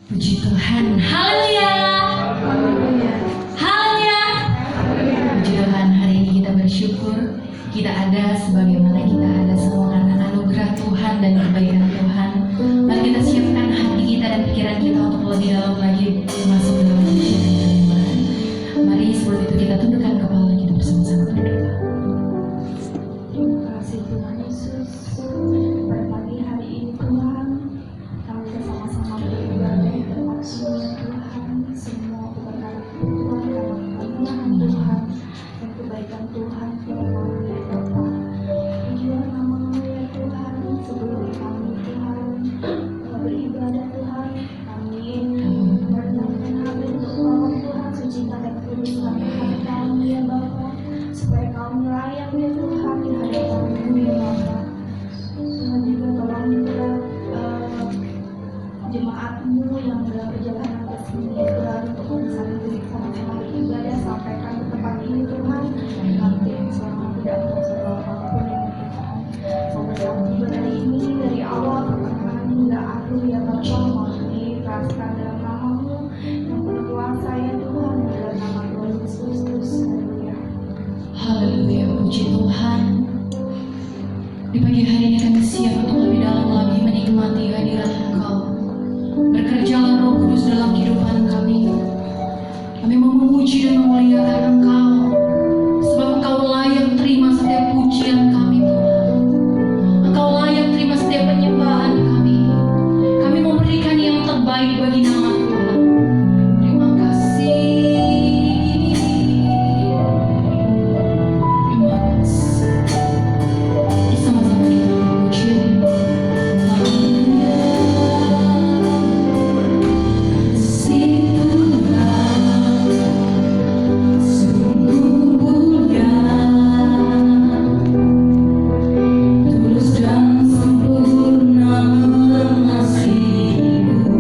Puji Tuhan, haleluya, haleluya. Puji Tuhan, hari ini kita bersyukur kita ada sebagaimana kita ada semua karena anugerah Tuhan dan kebaikan Tuhan. Mari kita siapkan hati kita dan pikiran kita untuk lebih dalam lagi masuk dalam pujian dan penyembahan. Mari sebelum itu kita tundukkan kepala kita bersama-sama berdoa. Terima kasih Tuhan Yesus. Pada pagi hari ini Tuhan, kami bersama-sama beribadah termaksudnya Tuhan. Semua berkat Tuhan karena kebenaran Tuhan dan kebaikan Tuhan kepada kami ya Bapa. Pujilah nama-Mu ya Tuhan. Sebelum kami Tuhan beribadah Tuhan, kami merenungkan hati untuk menolong Tuhan sucikan dan kuduskan hati kami ya Bapa, supaya kami layak ya Tuhan di hadapan-Mu ya Bapa. Tuhan juga tolong juga jemaat-Mu yang dalam perjalanan ke sini ya Tuhan, untuk bisa duduk sama-sama beribadah sampaikan ke tempat ini Tuhan. Nanti selama tidak ada segala apapun yang Tuhan mau bersama juga dari ini, dari awal pertengahan hingga akhir ya Bapa, mau diikhlaskan dalam nama-Mu yang penuh kuasa ya Tuhan, dalam nama Tuhan Yesus Kristus. Haleluya. Haleluya, puji Tuhan. Di pagi hari ini kami siap untuk lebih dalam lagi menikmati hadirat Engkau. Bekerjalah Roh Kudus dalam kehidupan kami. Kami mau memuji dan memuliakan Engkau, sebab Engkau layak terima setiap pujian kami Tuhan. Engkau layak terima setiap penyembahan kami. Kami memberikan yang terbaik bagi nama Tuhan. Terima kasih. Terima kasih. Bersama-sama kita memuji. Haleluya. Kasih Tuhan sungguh mulia, tulus dan sempurna mengasihi-Mu.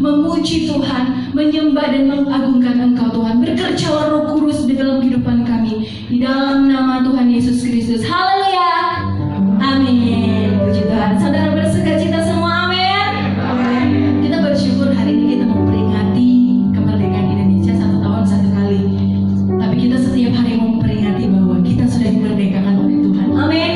memuji Tuhan, menyembah dan mengagungkan Engkau Tuhan. Bekerjalah Roh Kudus di dalam kehidupan kami, di dalam nama Tuhan Yesus Kristus. Haleluya, amin. Puji Tuhan. Saudara bersukacita semua, amin. Kita bersyukur hari ini kita memperingati kemerdekaan Indonesia 1 tahun 1 kali. Tapi kita setiap hari memperingati bahwa kita sudah dimerdekakan oleh Tuhan, amin.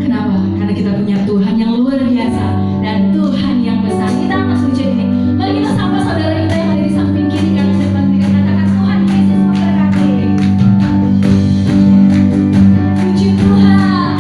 Kenapa? Karena kita punya Tuhan yang luar biasa dan Tuhan yang besar. Kita langsung cek ini. Mari kita sapa saudara kita yang ada di samping kiri kanan depan kita katakan Tuhan Yesus memberkati. Puji Tuhan.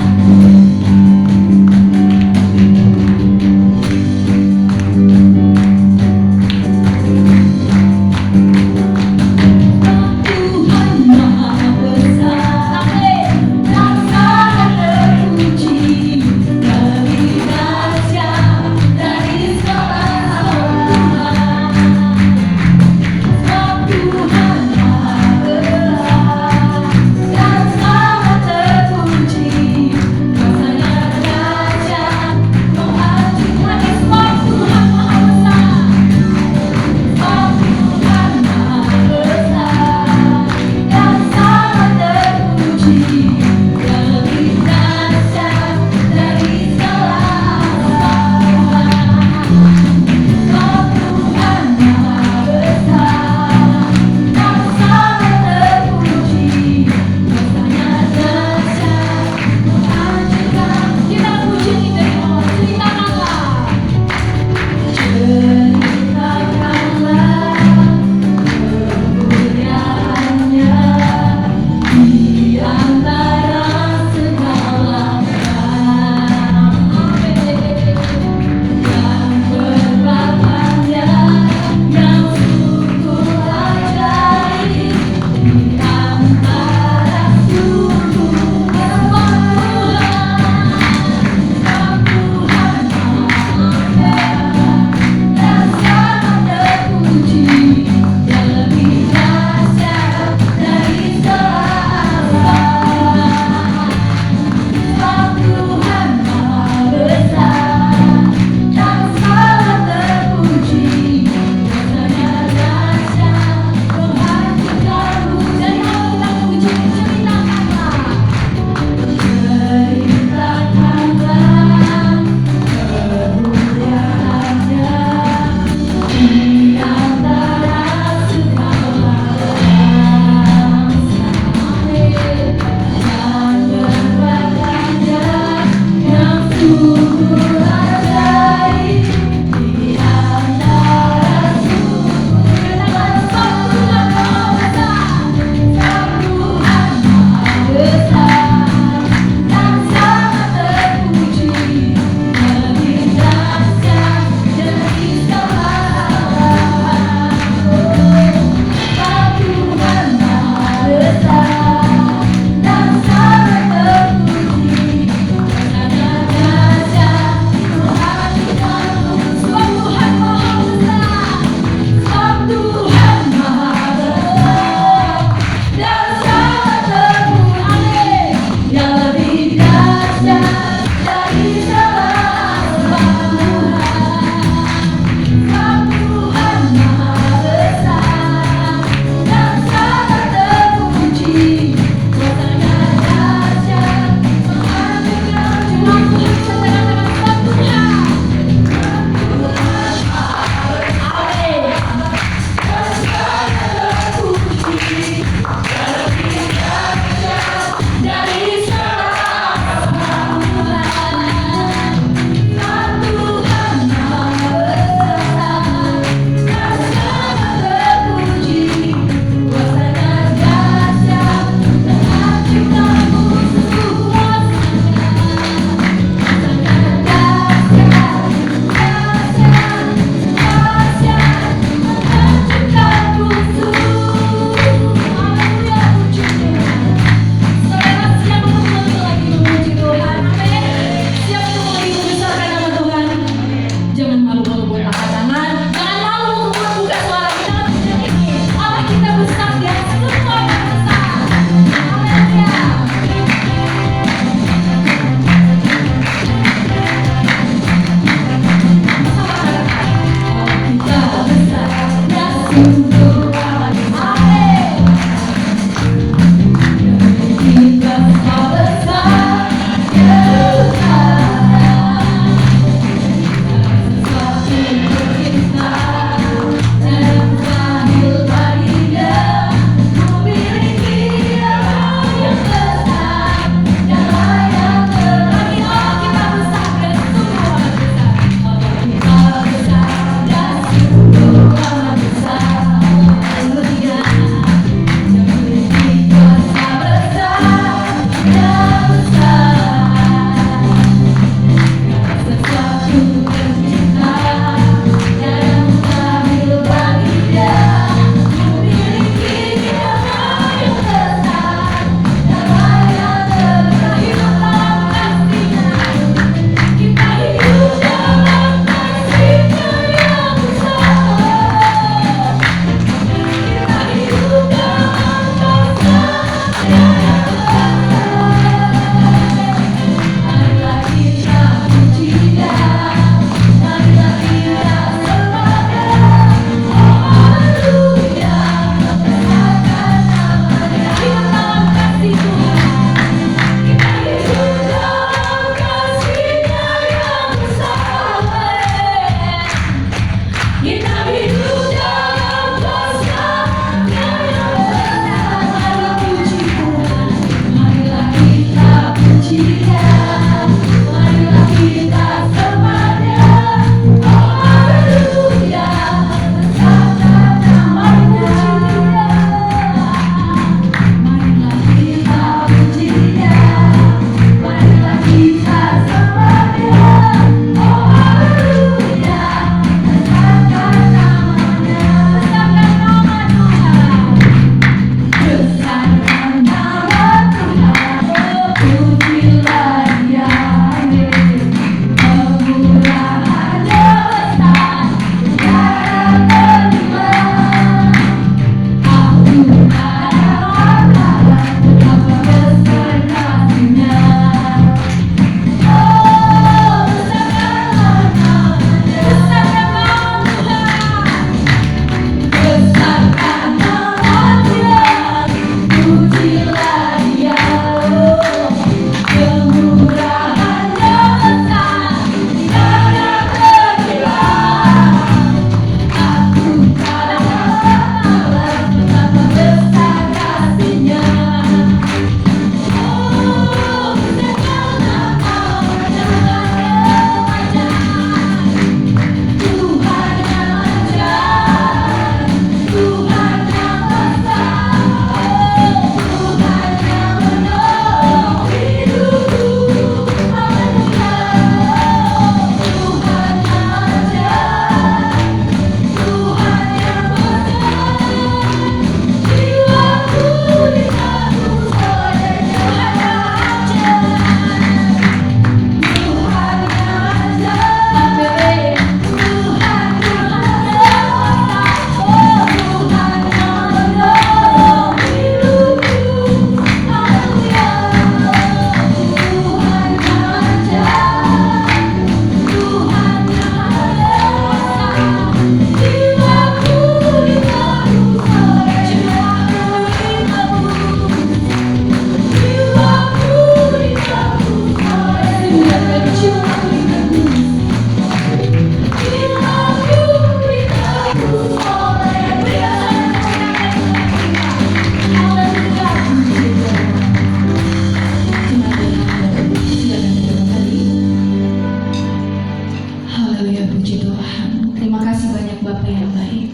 Haleluya, puji Tuhan. Terima kasih banyak Bapak yang baik.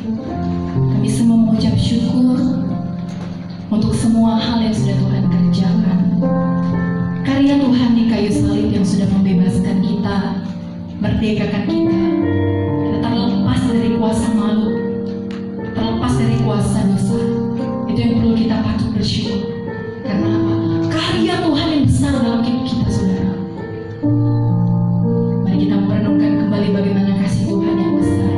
Kami semua mengucap syukur untuk semua hal yang sudah Tuhan kerjakan. Karya Tuhan di kayu salib yang sudah membebaskan kita, merdekakan kita. Kita terlepas dari kuasa malu, terlepas dari kuasa dosa. Itu yang perlu kita patut bersyukur. Karena apa? Karya Tuhan yang besar dalam hidup kita, saudara. Mari kita merenungkan kembali bagaimana kasih Tuhan yang besar.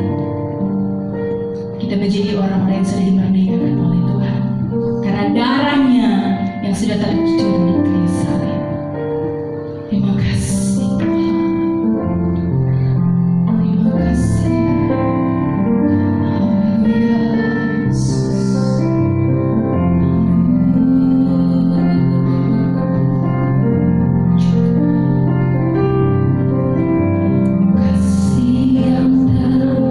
Kita menjadi orang-orang yang sudah dimerdekakan oleh Tuhan karena darahnya yang sudah tercurah di kayu salib. Terima kasih Tuhan. Terima kasih. Haleluya, Yesus. Kasih yang terindah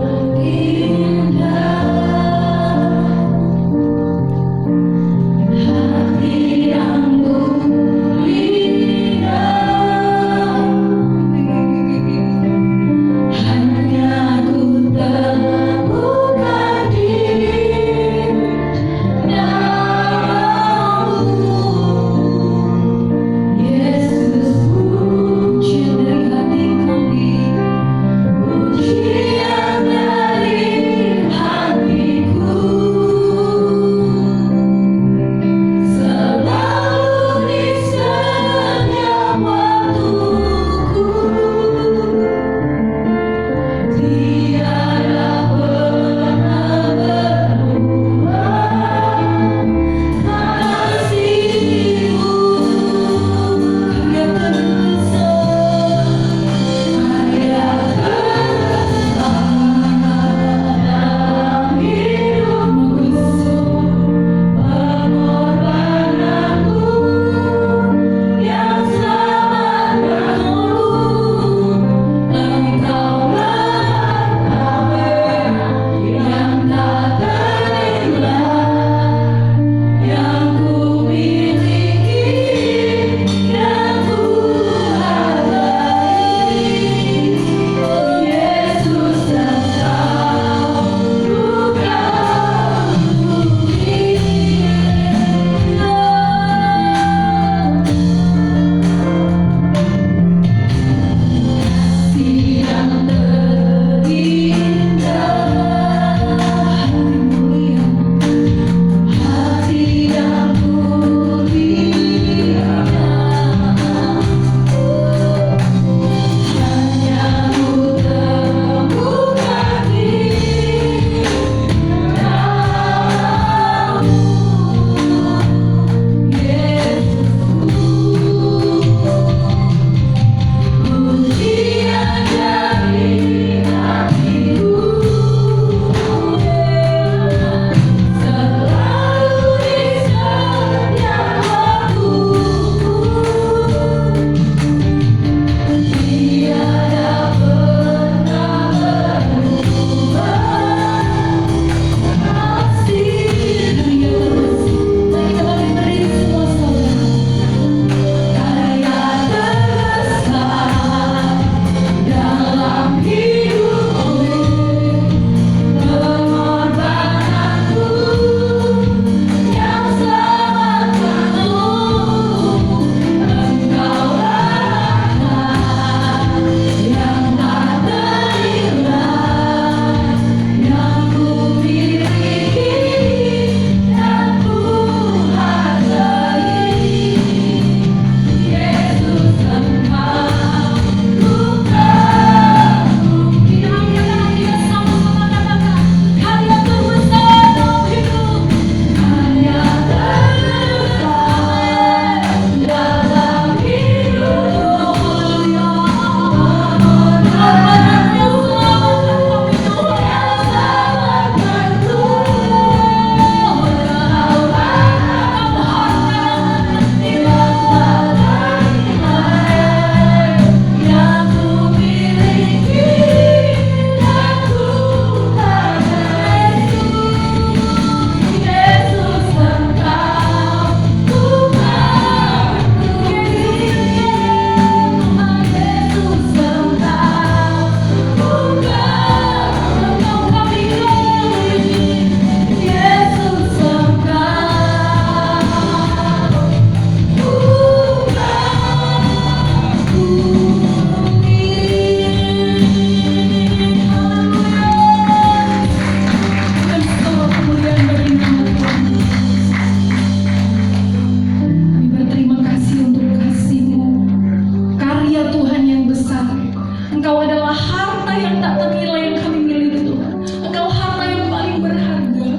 adalah harta yang tak ternilai yang kami miliki Tuhan. Engkau harta yang paling berharga.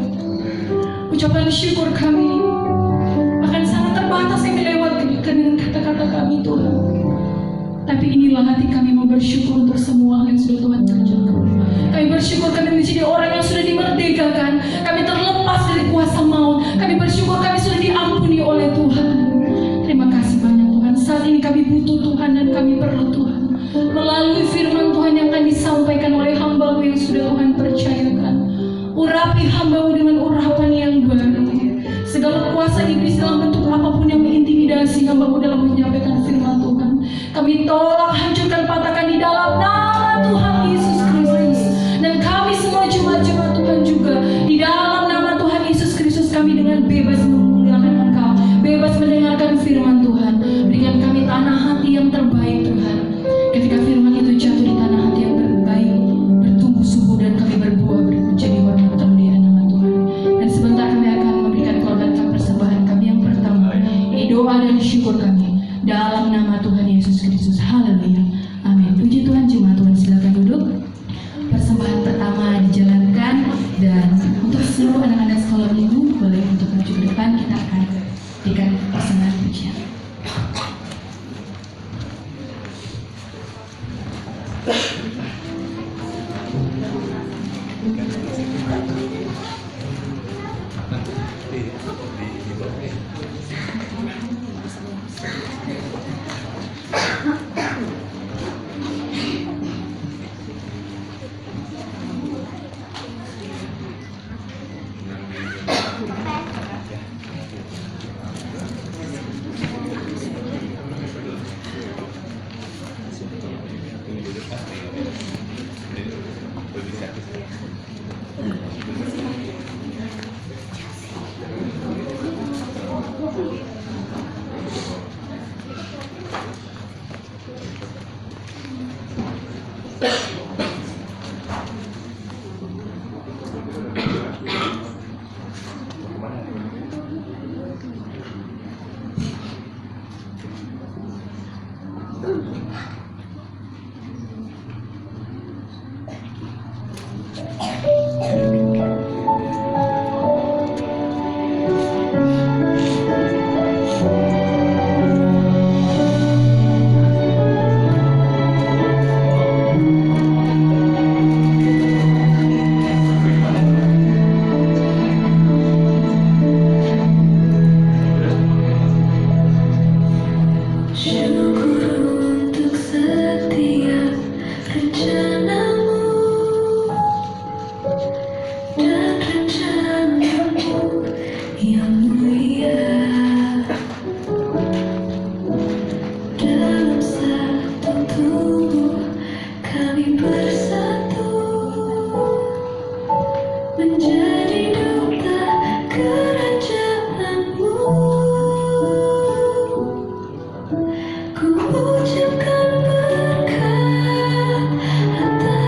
Ucapan syukur kami akan sangat terbatas yang dilewatkan dengan kata-kata kami Tuhan. Tapi inilah hati kami mau bersyukur untuk semua yang sudah Tuhan kerjakan. Kami bersyukur kami menjadi orang yang sudah dimerdekakan. Kami terlepas dari kuasa maut. Kami bersyukur kami sudah diampuni oleh Tuhan. Terima kasih banyak Tuhan. Saat ini kami butuh Tuhan dan kami perlu Tuhan. Melalui firman Tuhan yang akan disampaikan oleh hamba-Mu yang sudah Tuhan percayakan. Urapi hamba-Mu dengan urapan yang baru. Segala kuasa iblis dalam bentuk apapun yang mengintimidasi hamba-Mu dalam menyampaikan firman Tuhan, kami tolak, hancurkan, patahkan di dalam nama Tuhan Yesus Kristus. Dan kami semua jemaat-jemaat Tuhan juga di dalam nama Tuhan Yesus Kristus, kami dengan bebas memuliakan Engkau, bebas mendengarkan firman Tuhan. Berikan kami tanah hati yang terbaik Tuhan. Ketika firman itu jatuh di tanah hati yang terbaik, bertumbuh subur dan kami berbuah menjadi hormat kemuliaan nama Tuhan. Dan sebentar kami akan memberikan korbankan persembahan kami yang pertama, ini doa dan syukur kami dalam nama Tuhan Yesus Kristus. Haleluya, amin. Puji Tuhan. Jemaat Tuhan silakan duduk. Persembahan pertama dijalankan, dan untuk seluruh anak-anak sekolah minggu boleh untuk maju ke depan. Kita akan berikan persembahan pujian. Ku ucapkan berkat atas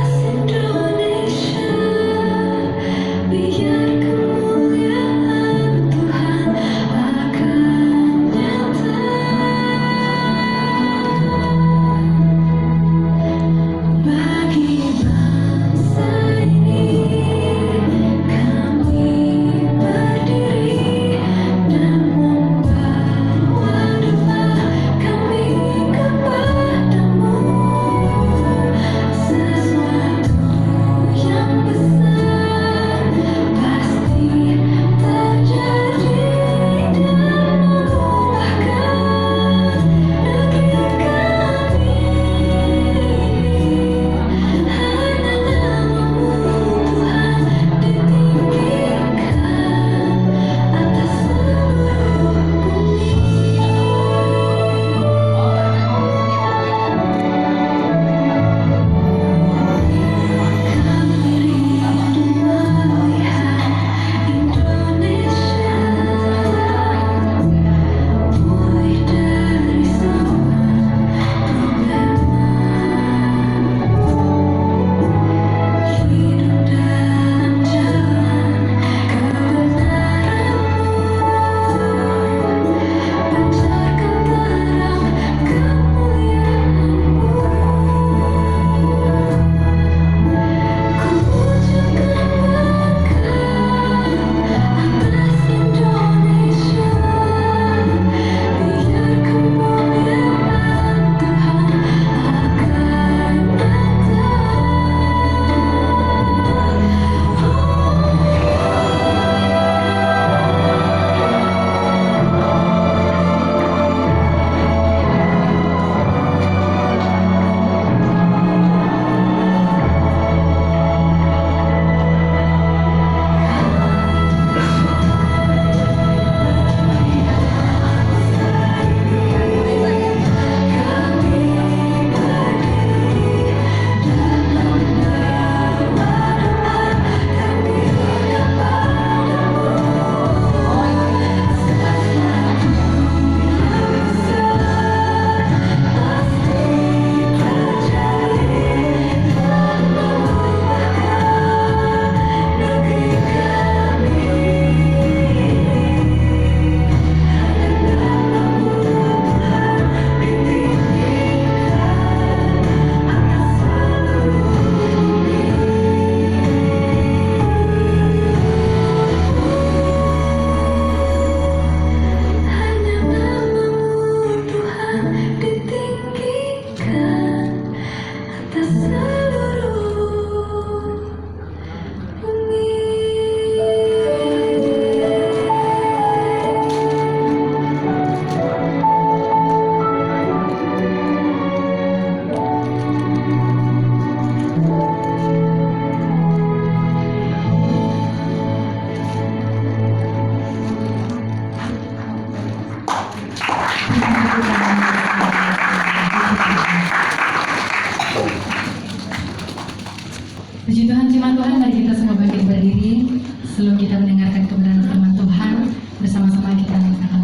Puji Tuhan, jemaat Tuhan, mari kita semua bangkit berdiri sebelum kita mendengarkan kebenaran firman Tuhan. Bersama-sama kita akan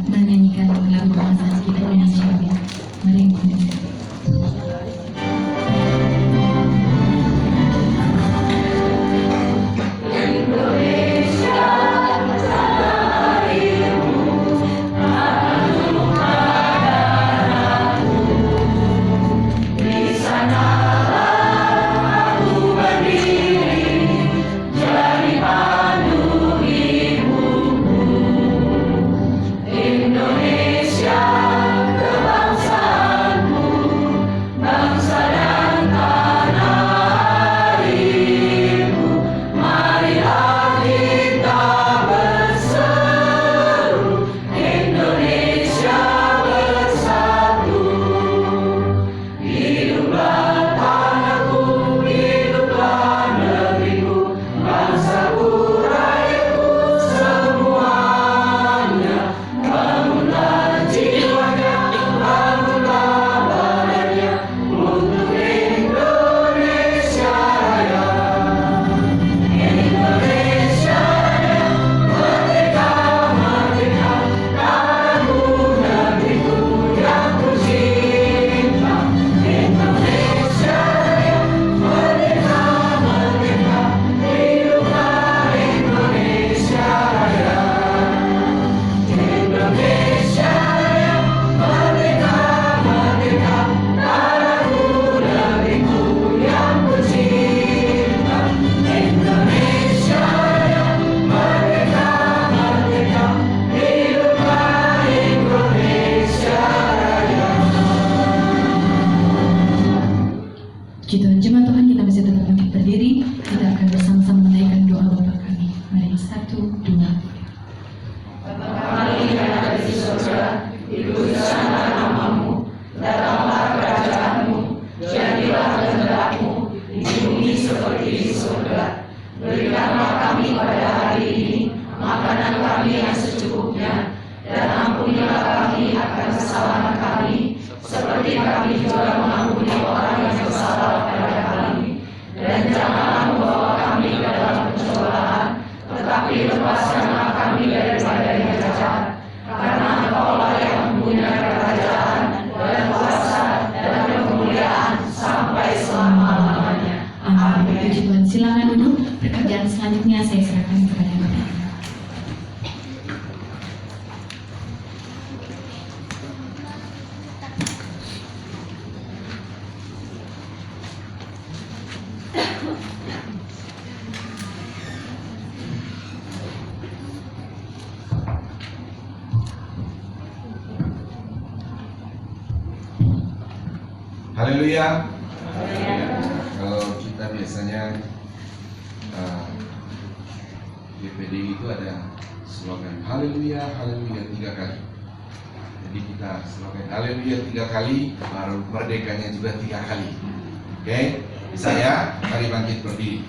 menyanyikan lagu kebangsaan kita Indonesia. Mari kita Haleluya. Kalau kita biasanya GPD itu ada slogan Haleluya, Haleluya 3 kali. Jadi kita slogan Haleluya 3 kali, baru merdekanya juga 3 kali. Oke, bisa ya? Mari bangkit berdiri.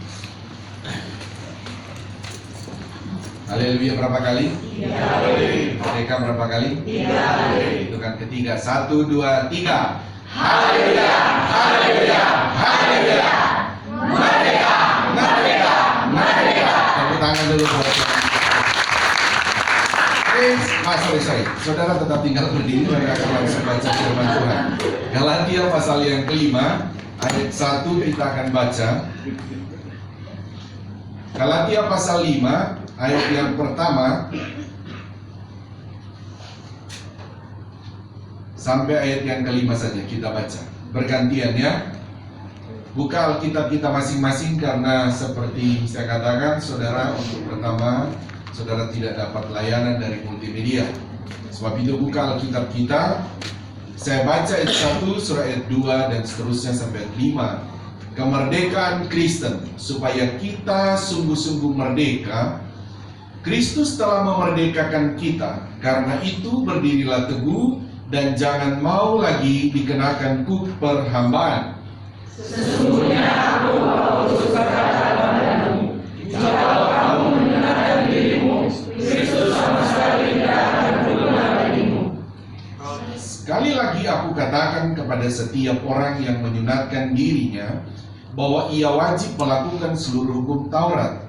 Haleluya berapa kali? 3 kali. Merdeka berapa kali? 3 kali. Itu kan ketiga. 1, 2, 3. Haleluya, haleluya, haleluya. Merdeka, merdeka, merdeka. Tepuk tangan dulu buat sorry. Saudara tetap tinggal berdiri, mari kita langsung baca firman Tuhan. Galatia pasal yang kelima, ayat 1 kita akan baca. Galatia pasal 5, ayat yang pertama sampai ayat yang kelima saja kita baca bergantian ya. Buka Alkitab kita masing-masing karena seperti saya katakan saudara, untuk pertama saudara tidak dapat layanan dari multimedia. Sebab itu buka Alkitab kita. Saya baca ayat 1, surah ayat 2 dan seterusnya sampai ayat 5. Kemerdekaan Kristen, supaya kita sungguh-sungguh merdeka. Kristus telah memerdekakan kita. Karena itu berdirilah teguh dan jangan mau lagi dikenakan kuk perhambaan. Sesungguhnya aku Paulus berkata padamu, jika kamu menyerahkan dirimu, Kristus sama sekali tidak akan berguna bagimu. Sekali lagi aku katakan kepada setiap orang yang menyunatkan dirinya, bahwa ia wajib melakukan seluruh hukum Taurat.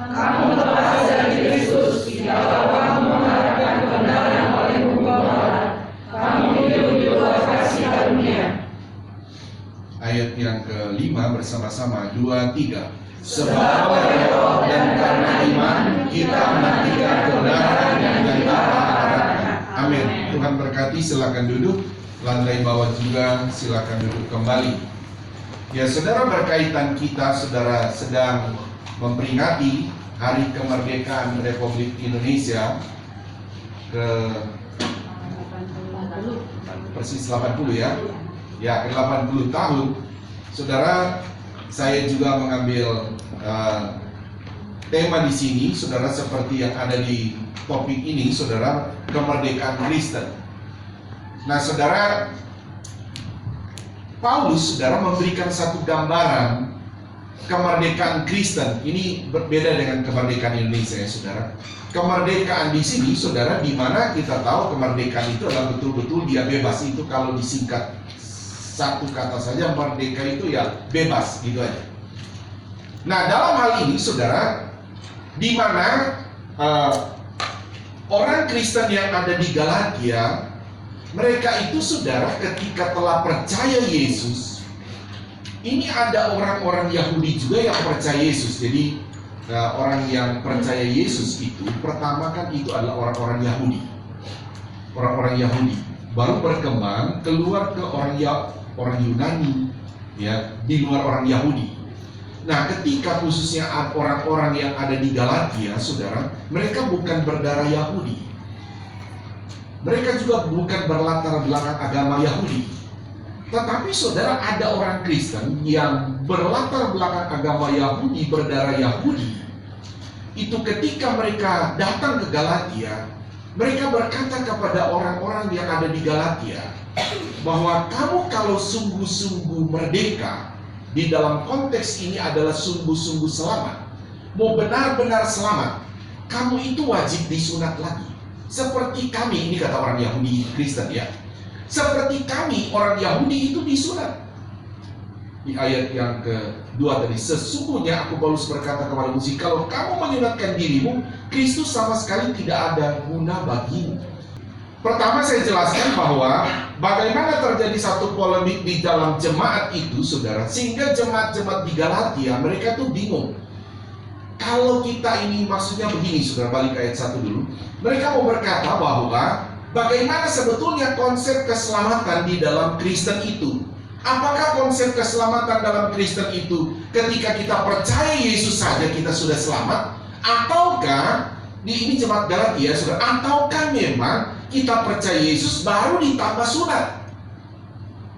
Kamu lepas dari Kristus, jikalau kamu mengharapkan kebenaran oleh hukum Taurat, kamu hidup di luar kasih karunia. Ayat yang kelima bersama-sama, 2, 3. Sebab oleh roh dan karena iman kita menantikan kebenaran yang kita harapkan. Amin. Tuhan berkati, silakan duduk. Lantai bawah juga silakan duduk kembali. Ya saudara, berkaitan kita saudara sedang memperingati Hari Kemerdekaan Republik Indonesia ke persis 80 ya. Ya, ke 80 tahun. Saudara, saya juga mengambil tema di sini, saudara, seperti yang ada di topik ini, saudara, kemerdekaan Kristen. Nah, saudara, Paulus, saudara, memberikan satu gambaran kemerdekaan Kristen. Ini berbeda dengan kemerdekaan Indonesia, ya, saudara. Kemerdekaan di sini, saudara, di mana kita tahu kemerdekaan itu adalah betul-betul dia bebas. Itu kalau disingkat satu kata saja, merdeka itu ya bebas, gitu aja. Nah, dalam hal ini, saudara, di mana orang Kristen yang ada di Galatia, mereka itu, saudara, ketika telah percaya Yesus, ini ada orang-orang Yahudi juga yang percaya Yesus. Jadi orang yang percaya Yesus itu pertama kan itu adalah orang-orang Yahudi, orang-orang Yahudi, baru berkembang keluar ke orang Yunani, ya, di luar orang Yahudi. Nah, ketika khususnya orang-orang yang ada di Galatia, saudara, mereka bukan berdarah Yahudi, mereka juga bukan berlatar belakang agama Yahudi. Tetapi saudara, ada orang Kristen yang berlatar belakang agama Yahudi, berdarah Yahudi. Itu ketika mereka datang ke Galatia, mereka berkata kepada orang-orang yang ada di Galatia, bahwa kamu kalau sungguh-sungguh merdeka, di dalam konteks ini adalah sungguh-sungguh selamat, mau benar-benar selamat, kamu itu wajib disunat lagi. Seperti kami, ini kata orang Yahudi Kristen ya, seperti kami orang Yahudi itu disunat. Di ayat yang kedua tadi, sesungguhnya aku Paulus berkata kepadamu, kalau kamu menyunatkan dirimu, Kristus sama sekali tidak ada guna bagimu. Pertama saya jelaskan bahwa bagaimana terjadi satu polemik di dalam jemaat itu, saudara, sehingga jemaat-jemaat di Galatia mereka tuh bingung. Kalau kita ini maksudnya begini, saudara, balik ke ayat 1 dulu. Mereka mau berkata bahwa bagaimana sebetulnya konsep keselamatan di dalam Kristen itu? Apakah konsep keselamatan dalam Kristen itu ketika kita percaya Yesus saja kita sudah selamat? Ataukah ini jemaat Galatia, saudara, ataukah memang kita percaya Yesus baru ditambah sunat,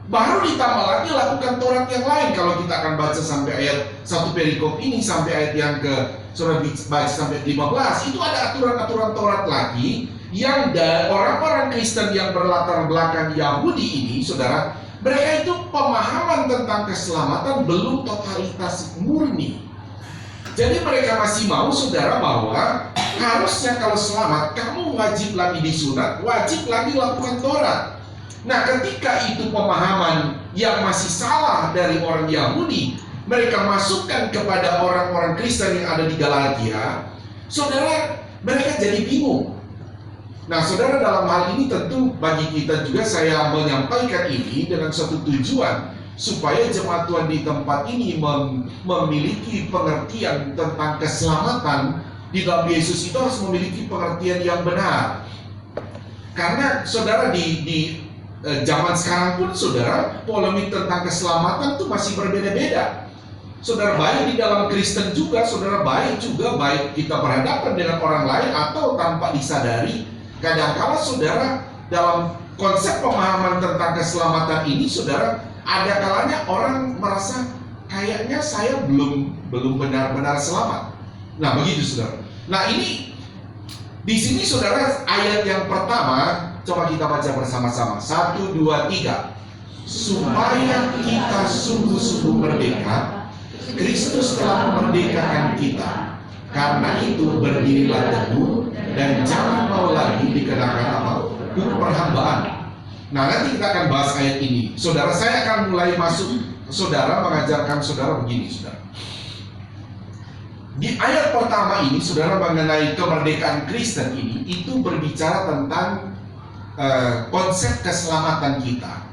baru ditambah lagi lakukan Taurat yang lain? Kalau kita akan baca sampai ayat 1 perikop ini, sampai ayat yang ke saudara baca sampai 15, itu ada aturan-aturan Taurat lagi yang orang-orang Kristen yang berlatar belakang Yahudi ini, saudara, mereka itu pemahaman tentang keselamatan belum totalitas murni. Jadi mereka masih mau, saudara, bahwa harusnya kalau selamat kamu wajib lagi disunat, wajib lagi lakukan Taurat. Nah, ketika itu pemahaman yang masih salah dari orang Yahudi, mereka masukkan kepada orang-orang Kristen yang ada di Galatia, saudara, mereka jadi bingung. Nah, saudara, dalam hal ini tentu bagi kita juga saya menyampaikan ini dengan suatu tujuan, supaya jemaat Tuhan di tempat ini memiliki pengertian tentang keselamatan di dalam Yesus. Itu harus memiliki pengertian yang benar. Karena saudara, di zaman sekarang pun, saudara, polemik tentang keselamatan itu masih berbeda-beda. Saudara, baik di dalam Kristen juga, saudara, baik kita berhadapan dengan orang lain atau tanpa disadari. Kadang-kala, saudara, dalam konsep pemahaman tentang keselamatan ini, saudara, ada kalanya orang merasa kayaknya saya belum benar-benar selamat. Nah, begitu, saudara. Nah, ini di sini, saudara, ayat yang pertama coba kita baca bersama-sama. 1, 2, 3. Supaya kita sungguh-sungguh merdeka, Kristus telah memerdekakan kita. Karena itu berdirilah teguh dan jangan mau lagi dikenakan apa? Hukum perhambaan. Nah, nanti kita akan bahas ayat ini. Saudara, saya akan mulai masuk saudara mengajarkan saudara begini, saudara. Di ayat pertama ini, saudara, mengenai kemerdekaan Kristen ini, itu berbicara tentang konsep keselamatan kita.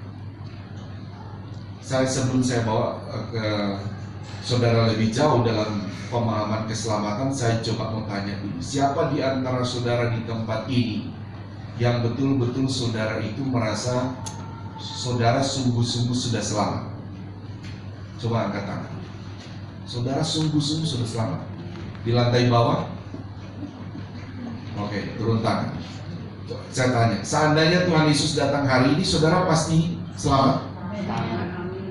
Sebelum saya bawa ke saudara lebih jauh dalam pemahaman keselamatan, saya coba mau tanya dulu, siapa di antara saudara di tempat ini yang betul-betul saudara itu merasa saudara sungguh-sungguh sudah selamat? Coba angkat tangan. Saudara sungguh-sungguh sudah selamat. Di lantai bawah? Oke, turun tangan. Saya tanya, seandainya Tuhan Yesus datang hari ini, saudara pasti selamat?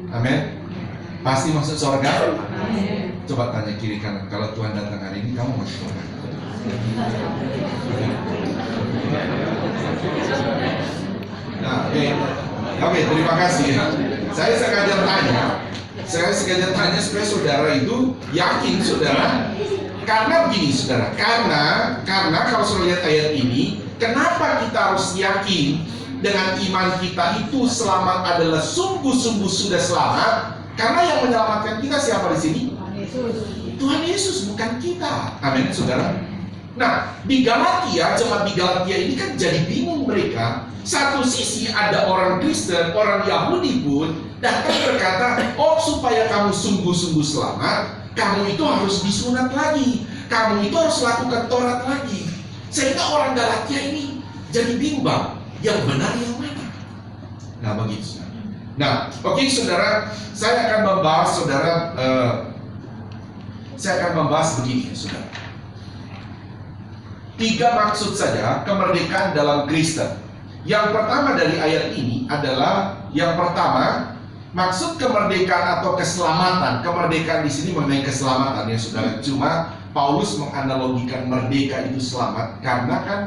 Amin. Pasti masuk surga? Coba tanya kiri kanan, kalau Tuhan datang hari ini, kamu masuk surga? Nah, oke, terima kasih ya. Saya sengaja tanya supaya saudara itu yakin, saudara. Karena begini, saudara, karena kalau saudara lihat ayat ini, kenapa kita harus yakin dengan iman kita itu selamat adalah sungguh-sungguh sudah selamat? Karena yang menyelamatkan kita siapa di sini? Tuhan Yesus, bukan kita. Amin, saudara. Nah, di Galatia, jemaat di Galatia ini kan jadi bingung mereka. Satu sisi ada orang Kristen, orang Yahudi pun datang berkata, oh supaya kamu sungguh-sungguh selamat, kamu itu harus disunat lagi, kamu itu harus lakukan Taurat lagi. Sehingga orang Galatia ini jadi bimbang, yang benar yang mana? Nah begitu. Nah, oke, saudara, saya akan membahas begini, saudara. 3 maksud saja kemerdekaan dalam Kristen. Yang pertama dari ayat ini adalah, yang pertama, maksud kemerdekaan atau keselamatan. Kemerdekaan di sini mengenai keselamatan ya, saudara. Cuma Paulus menganalogikan merdeka itu selamat karena kan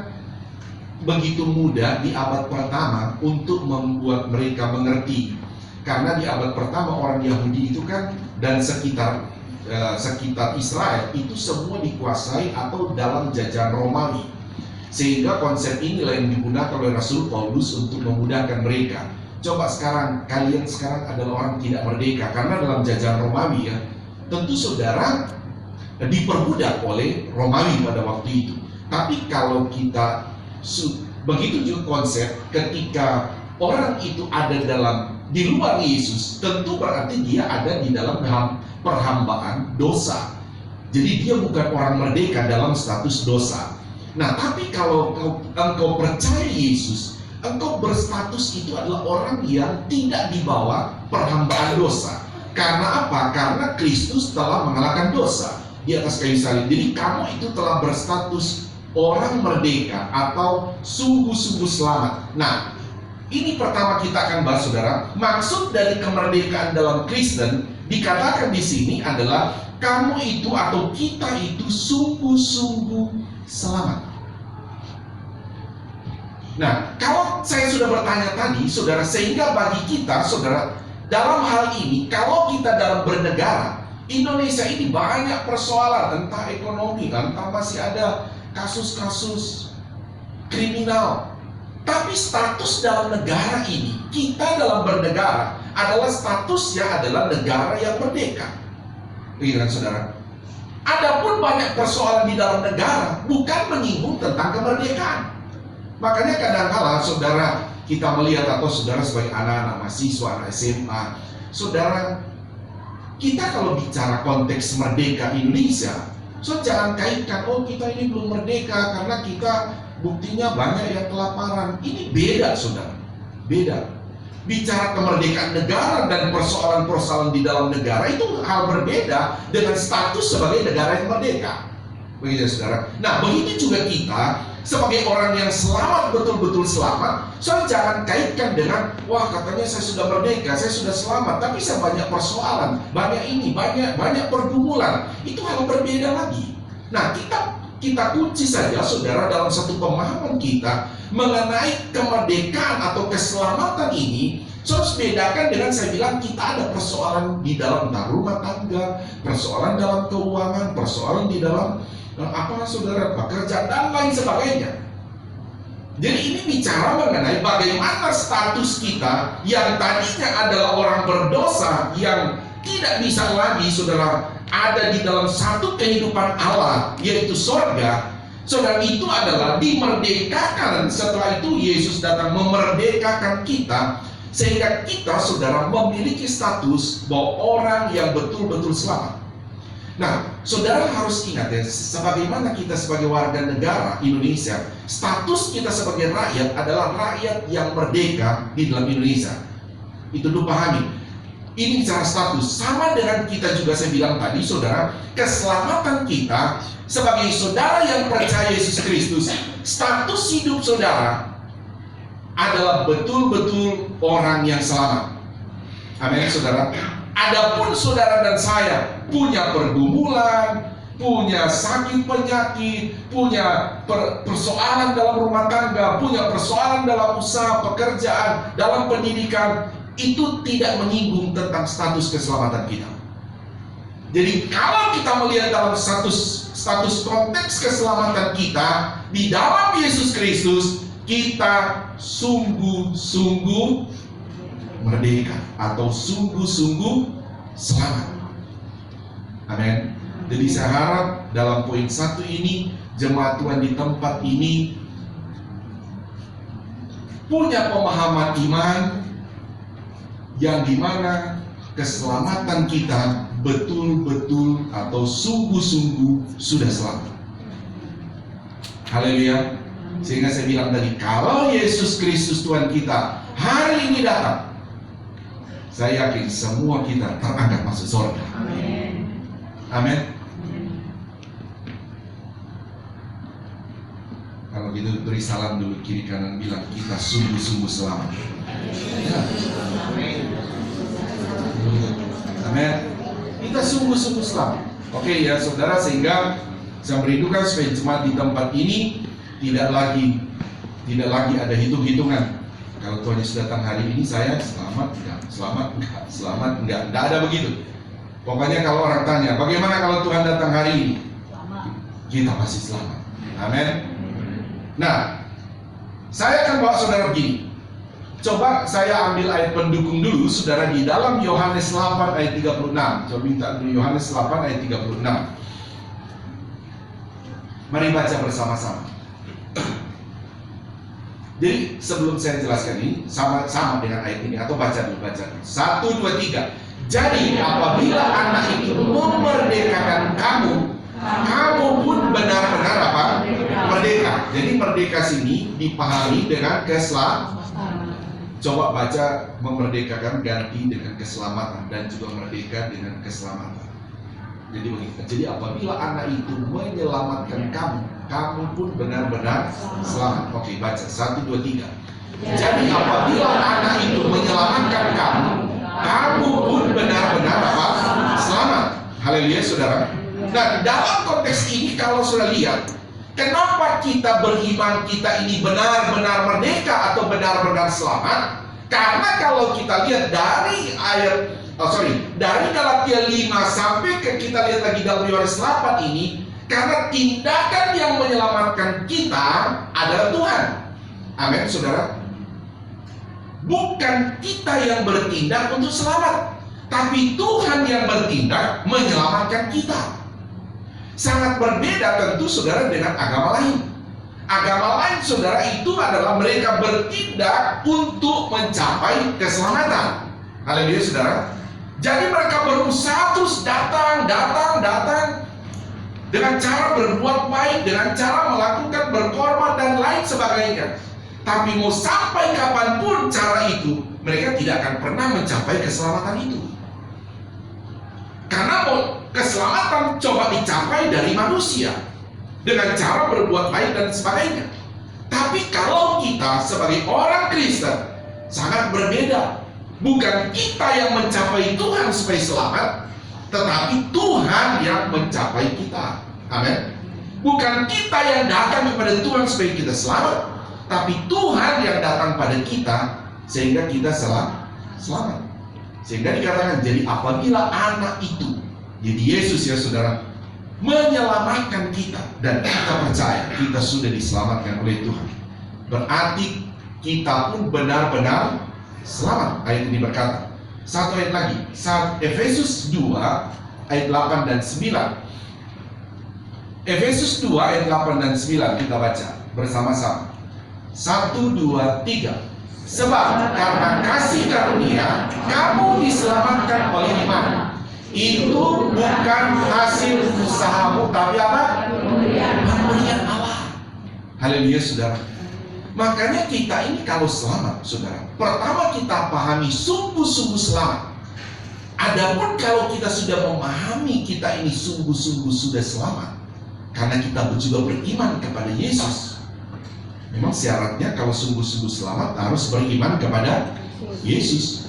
begitu mudah di abad pertama untuk membuat mereka mengerti. Karena di abad pertama orang Yahudi itu kan dan sekitar Israel itu semua dikuasai atau dalam jajahan Romawi. Sehingga konsep inilah yang digunakan oleh Rasul Paulus untuk memudahkan mereka. Coba sekarang, kalian sekarang adalah orang tidak merdeka karena dalam jajahan Romawi ya. Tentu saudara diperbudak oleh Romawi pada waktu itu. Tapi kalau kita begitu juga konsep ketika orang itu ada di luar Yesus, tentu berarti dia ada di dalam perhambaan dosa. Jadi dia bukan orang merdeka dalam status dosa. Nah, tapi kalau engkau percaya Yesus, engkau berstatus itu adalah orang yang tidak dibawa perhambaan dosa. Karena apa? Karena Kristus telah mengalahkan dosa di atas kayu salib. Jadi kamu itu telah berstatus orang merdeka atau sungguh-sungguh selamat. Nah, ini pertama kita akan bahas, saudara. Maksud dari kemerdekaan dalam Kristen dikatakan di sini adalah kamu itu atau kita itu sungguh-sungguh selamat. Nah, kalau saya sudah bertanya tadi, saudara, sehingga bagi kita, saudara, dalam hal ini, kalau kita dalam bernegara, Indonesia ini banyak persoalan tentang ekonomi, tentang masih ada kasus-kasus kriminal. Tapi status dalam negara ini, kita dalam bernegara adalah statusnya adalah negara yang merdeka. Begitu kan, saudara? Adapun banyak persoalan di dalam negara bukan menyinggung tentang kemerdekaan. Makanya kadang-kala saudara kita melihat atau saudara sebagai anak-anak mahasiswa, anak SMA, saudara, kita kalau bicara konteks merdeka Indonesia, so jangan kaitkan, oh kita ini belum merdeka karena kita buktinya banyak yang kelaparan. Ini beda, saudara, beda. Bicara kemerdekaan negara dan persoalan-persoalan di dalam negara itu hal berbeda dengan status sebagai negara yang merdeka. Begitu, saudara. Nah, begitu juga kita sebagai orang yang selamat, betul-betul selamat. So jangan kaitkan dengan, wah katanya saya sudah merdeka, saya sudah selamat, tapi saya banyak persoalan, banyak ini, banyak pergumulan. Itu hal berbeda lagi. Nah, kita kunci saja, saudara, dalam satu pemahaman kita mengenai kemerdekaan atau keselamatan ini. So, harus bedakan dengan saya bilang kita ada persoalan di dalam rumah tangga, persoalan dalam keuangan, persoalan di dalam saudara, pekerjaan dan lain sebagainya. Jadi ini bicara mengenai bagaimana status kita yang tadinya adalah orang berdosa yang tidak bisa lagi, saudara, ada di dalam satu kehidupan Allah, yaitu sorga. Saudara, itu adalah dimerdekakan. Setelah itu Yesus datang memerdekakan kita, sehingga kita, saudara, memiliki status bahwa orang yang betul-betul selamat. Nah, saudara harus ingat ya, sebagaimana kita sebagai warga negara Indonesia, status kita sebagai rakyat adalah rakyat yang merdeka di dalam Indonesia. Itu dulu pahami. Ini cara status. Sama dengan kita juga, saya bilang tadi, saudara, keselamatan kita sebagai saudara yang percaya Yesus Kristus, status hidup saudara adalah betul-betul orang yang selamat. Amin, saudara. Adapun saudara dan saya punya pergumulan, punya sakit penyakit, punya persoalan dalam rumah tangga, punya persoalan dalam usaha, pekerjaan, dalam pendidikan, itu tidak menyinggung tentang status keselamatan kita. Jadi kalau kita melihat dalam status konteks keselamatan kita di dalam Yesus Kristus, kita sungguh-sungguh merdeka atau sungguh-sungguh selamat. Amin. Jadi saya harap dalam poin 1 ini, jemaat Tuhan di tempat ini punya pemahaman iman yang dimana keselamatan kita betul-betul atau sungguh-sungguh sudah selamat. Haleluya. Sehingga saya bilang tadi, kalau Yesus Kristus Tuhan kita hari ini datang, saya yakin semua kita terangkat masuk surga. Amin. Amin. Kalau gitu beri salam dulu kiri kanan, bilang kita sungguh-sungguh selamat. Amin. Kita sungguh-sungguh selamat. Oke ya saudara, sehingga saya merindukan supaya jemaat di tempat ini tidak lagi ada hitung-hitungan. Kalau Tuhan Yesus datang hari ini, saya selamat enggak, selamat enggak ada begitu. Pokoknya kalau orang tanya, bagaimana kalau Tuhan datang hari ini? Kita pasti selamat. Amin. Nah, saya akan bawa saudara begini. Coba saya ambil ayat pendukung dulu, saudara, di dalam Yohanes 8 ayat 36. Coba minta dulu Yohanes 8 ayat 36. Mari baca bersama-sama. Jadi sebelum saya jelaskan ini, sama dengan ayat ini, atau baca dulu. 1, 2, 3. Jadi apabila anak itu memerdekakan kamu, kamu pun benar-benar apa? Merdeka. Jadi merdeka sini dipahami dengan keselamatan. Coba baca memerdekakan ganti dengan keselamatan, dan juga merdeka dengan keselamatan. Jadi begitu. Jadi apabila anak itu menyelamatkan kamu, kamu pun benar-benar selamat. Oke, baca 1, 2, 3. Jadi apabila anak itu menyelamatkan kamu, kamu pun benar-benar apa? Selamat. Haleluya, saudara. Nah, dalam konteks ini kalau sudah lihat, kenapa kita beriman kita ini benar-benar merdeka atau benar-benar selamat? Karena kalau kita lihat dari dari Galatia 5 sampai kita lihat lagi dalam Yohanes 8 ini, karena tindakan yang menyelamatkan kita adalah Tuhan. Amin, saudara. Bukan kita yang bertindak untuk selamat, tapi Tuhan yang bertindak menyelamatkan kita. Sangat berbeda tentu, saudara, dengan agama lain. Agama lain, saudara, itu adalah mereka bertindak untuk mencapai keselamatan. Haleluya, saudara. Jadi mereka berusaha terus datang dengan cara berbuat baik, dengan cara melakukan berkorban dan lain sebagainya. Tapi mau sampai kapanpun cara itu, mereka tidak akan pernah mencapai keselamatan itu. Karena keselamatan coba dicapai dari manusia dengan cara berbuat baik dan sebagainya. Tapi kalau kita sebagai orang Kristen sangat berbeda. Bukan kita yang mencapai Tuhan supaya selamat, tetapi Tuhan yang mencapai kita. Amin. Bukan kita yang datang kepada Tuhan supaya kita selamat, tapi Tuhan yang datang pada kita sehingga kita selamat. Sehingga dikatakan, jadi apabila anak itu, jadi Yesus ya saudara, menyelamatkan kita, dan kita percaya kita sudah diselamatkan oleh Tuhan. berarti kita pun benar-benar selamat. Ayat ini berkata, satu ayat lagi, Efesus 2 ayat 8 dan 9. Efesus 2 ayat 8 dan 9 kita baca bersama-sama. 1, 2, 3. Sebab karena kasih karunia kamu diselamatkan oleh iman. Itu bukan hasil usahamu, tapi apa? Pemberian Allah. Haleluya, saudara. Makanya kita ini kalau selamat, saudara, pertama kita pahami sungguh-sungguh selamat. Adapun kalau kita sudah memahami kita ini sungguh-sungguh sudah selamat, karena kita juga beriman kepada Yesus. Memang syaratnya kalau sungguh-sungguh selamat harus beriman kepada Yesus.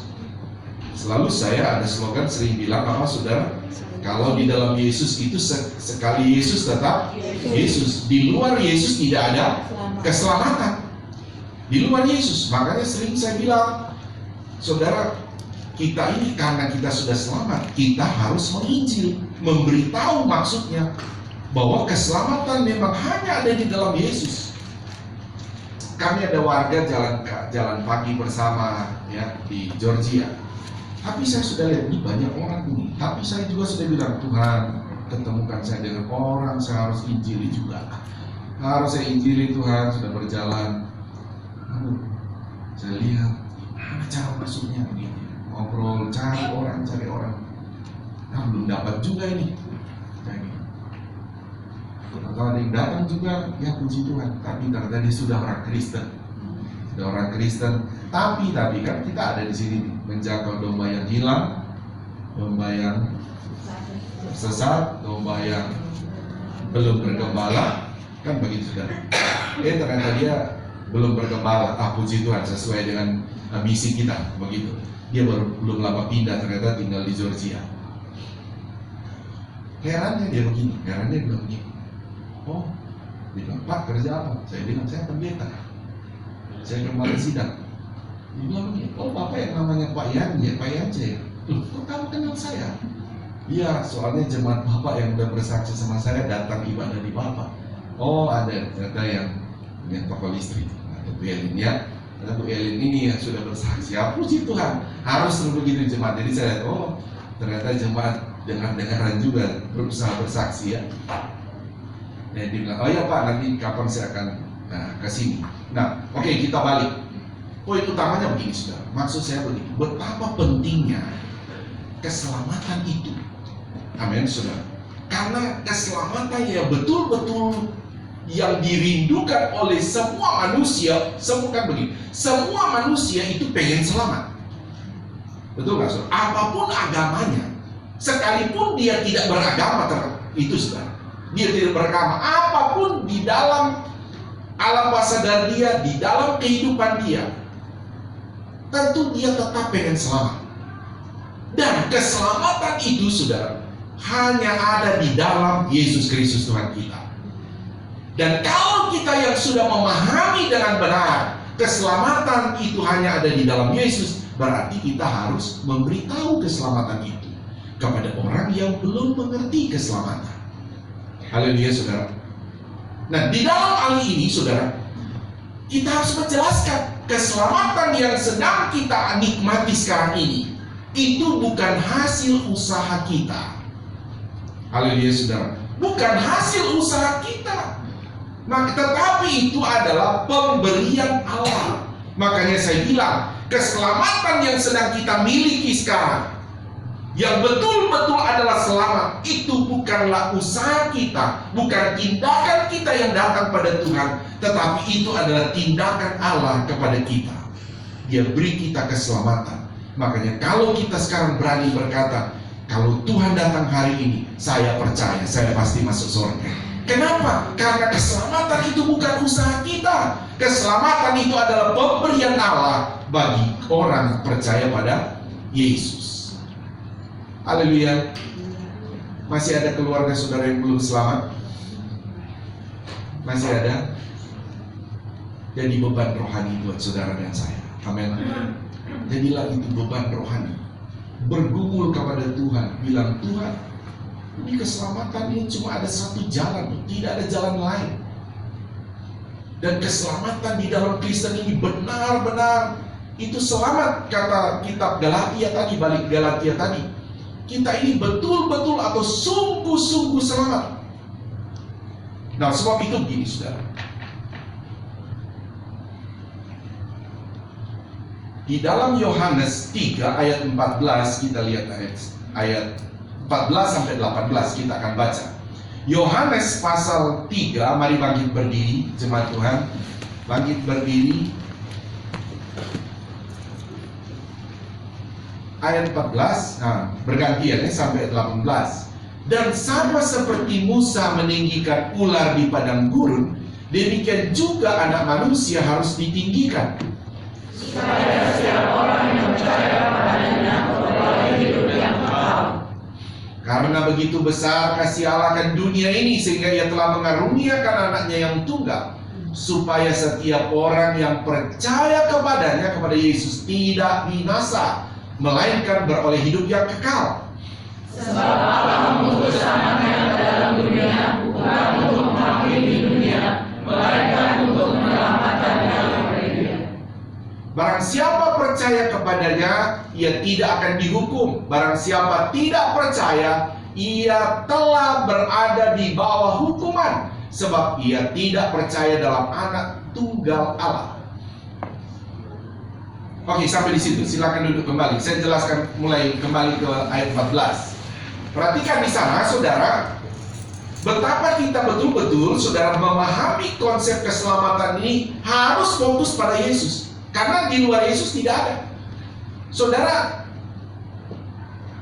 Selalu saya ada slogan sering bilang apa, saudara? Kalau di dalam Yesus itu sekali Yesus tetap Yesus. Di luar Yesus tidak ada keselamatan. Di luar Yesus. Makanya sering saya bilang, saudara, kita ini karena kita sudah selamat, kita harus menginjil, memberitahu maksudnya bahwa keselamatan memang hanya ada di dalam Yesus. Kami ada warga jalan pagi bersama ya di Georgia. Tapi saya sudah lihat ini banyak orang ini. Tapi saya juga sudah bilang, Tuhan, ketemukan saya dengan orang, saya harus injili juga. Harus saya injili, Tuhan, sudah berjalan. Saya lihat, mana cara masuknya begini. Ngobrol, cari orang. Nah, belum dapat juga ini. Kalau ada yang datang juga, ya puji Tuhan. Tapi ternyata dia sudah orang Kristen. Tapi kan kita ada di sini menjaga domba yang hilang, domba yang sesat, domba yang belum bergembala, kan begitu saudara. Ternyata dia belum bergembala. Puji Tuhan, sesuai dengan misi kita, begitu. Dia belum lama pindah, ternyata tinggal di Georgia. Herannya dia begini. Oh, dia bilang, Pak, kerja apa? Saya bilang, saya pendeta. Saya kemarin sidang. Dia bilang begini, oh Bapak yang namanya Pak Yanje. Kok kamu kenal saya? Iya, soalnya jemaat Bapak yang udah bersaksi sama saya datang ibadah di Bapak. Oh, ada ternyata yang tokoh listrik. Ada Bu Elin ya. Ada Bu Elin ini yang sudah bersaksi. Ya, puji Tuhan. Harus begitu jemaat. Jadi saya lihat, oh ternyata jemaat dengar-dengaran juga berusaha bersaksi ya. Dia bilang, oh ya Pak, nanti kapan saya akan ke sini. Nah, oke, kita balik. Poin utamanya begini, saudara. Maksud saya begini, betapa pentingnya keselamatan itu. Amin, saudara. Karena keselamatan yang betul-betul yang dirindukan oleh semua manusia, semua manusia itu pengen selamat. Betul nggak, saudara? Apapun agamanya, sekalipun dia tidak beragama, itu saudara. Dia tidak beragama, apapun di dalam alam bawah sadar dia, di dalam kehidupan dia, tentu dia tetap pengen selamat. Dan keselamatan itu, saudara, hanya ada di dalam Yesus Kristus Tuhan kita. Dan kalau kita yang sudah memahami dengan benar keselamatan itu hanya ada di dalam Yesus, berarti kita harus memberitahu keselamatan itu kepada orang yang belum mengerti keselamatan. Haleluya, saudara. Nah, di dalam hal ini, saudara, kita harus menjelaskan keselamatan yang sedang kita nikmati sekarang ini itu bukan hasil usaha kita. Haleluya, saudara. Bukan hasil usaha kita. Maka tetapi itu adalah pemberian Allah. Makanya saya bilang, keselamatan yang sedang kita miliki sekarang, yang betul-betul adalah selamat, itu bukanlah usaha kita, bukan tindakan kita yang datang pada Tuhan, tetapi itu adalah tindakan Allah kepada kita. Dia beri kita keselamatan. Makanya kalau kita sekarang berani berkata, kalau Tuhan datang hari ini, saya percaya, saya pasti masuk surga. Kenapa? Karena keselamatan itu bukan usaha kita. Keselamatan itu adalah pemberian Allah bagi orang yang percaya pada Yesus. Haleluya. Masih ada keluarga saudara yang belum selamat? Masih ada? Jadi beban rohani buat saudara dan saya. Amin. Jadilah itu beban rohani. Bergumul kepada Tuhan, bilang, Tuhan, ini keselamatan ini cuma ada satu jalan, tidak ada jalan lain. Dan keselamatan di dalam Kristen ini benar-benar itu selamat, kata kitab Galatia tadi, balik Galatia tadi. Kita ini betul-betul atau sungguh-sungguh selamat. Nah, sebab itu begini, saudara. Di dalam Yohanes 3 ayat 14, kita lihat ayat 14 sampai 18 kita akan baca. Yohanes pasal 3, mari bangkit berdiri, jemaat Tuhan. Bangkit berdiri. Ayat 14, nah, bergantian sampai 18. Dan sama seperti Musa meninggikan ular di padang gurun, demikian juga anak manusia harus ditinggikan, supaya setiap orang yang percaya padanya memperoleh hidup yang kekal. Karena begitu besar kasih Allah akan dunia ini, sehingga Ia telah mengaruniakan anaknya yang tunggal, supaya setiap orang yang percaya kepadanya, kepada Yesus, tidak binasa, melainkan beroleh hidup yang kekal. Sebab Allah mengutus anaknya ke dalam dunia, bukan untuk menghakimi dunia, melainkan untuk menyelamatkannya dari dia. Barang siapa percaya kepadanya, ia tidak akan dihukum. Barang siapa tidak percaya, ia telah berada di bawah hukuman, sebab ia tidak percaya dalam anak tunggal Allah. Oke, sampai di situ. Silakan duduk kembali. Saya jelaskan mulai kembali ke ayat 14. Perhatikan di sana, saudara, betapa kita betul-betul, saudara, memahami konsep keselamatan ini harus fokus pada Yesus. Karena di luar Yesus tidak ada. Saudara,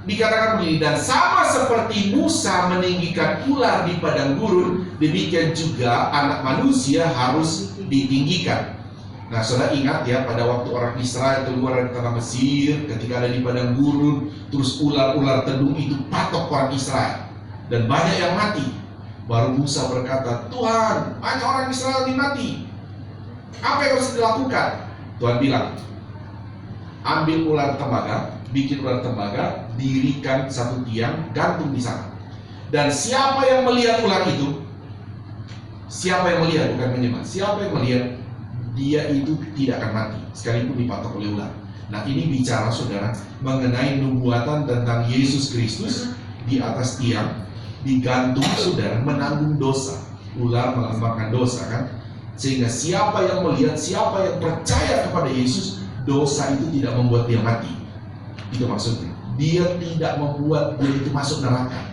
dikatakan begini, dan sama seperti Musa meninggikan ular di padang gurun, demikian juga anak manusia harus ditinggikan. Nah, saudara ingat ya, pada waktu orang Israel keluar dari tanah Mesir, ketika ada di padang gurun, terus ular-ular tedung itu patok orang Israel, dan banyak yang mati. Baru Musa berkata, Tuhan, banyak orang Israel ini mati. Apa yang harus dilakukan? Tuhan bilang, ambil ular tembaga, bikin ular tembaga, dirikan satu tiang, gantung di sana. Dan siapa yang melihat ular itu, siapa yang melihat, bukan menyembah, siapa yang melihat, dia itu tidak akan mati, sekalipun dipatok oleh ular. Nah, ini bicara, saudara, mengenai nubuatan tentang Yesus Kristus di atas tiang, digantung, saudara, menanggung dosa. Ular melambangkan dosa, kan? Sehingga siapa yang melihat, siapa yang percaya kepada Yesus, dosa itu tidak membuat dia mati. Itu maksudnya. Dia tidak membuat dia itu masuk neraka.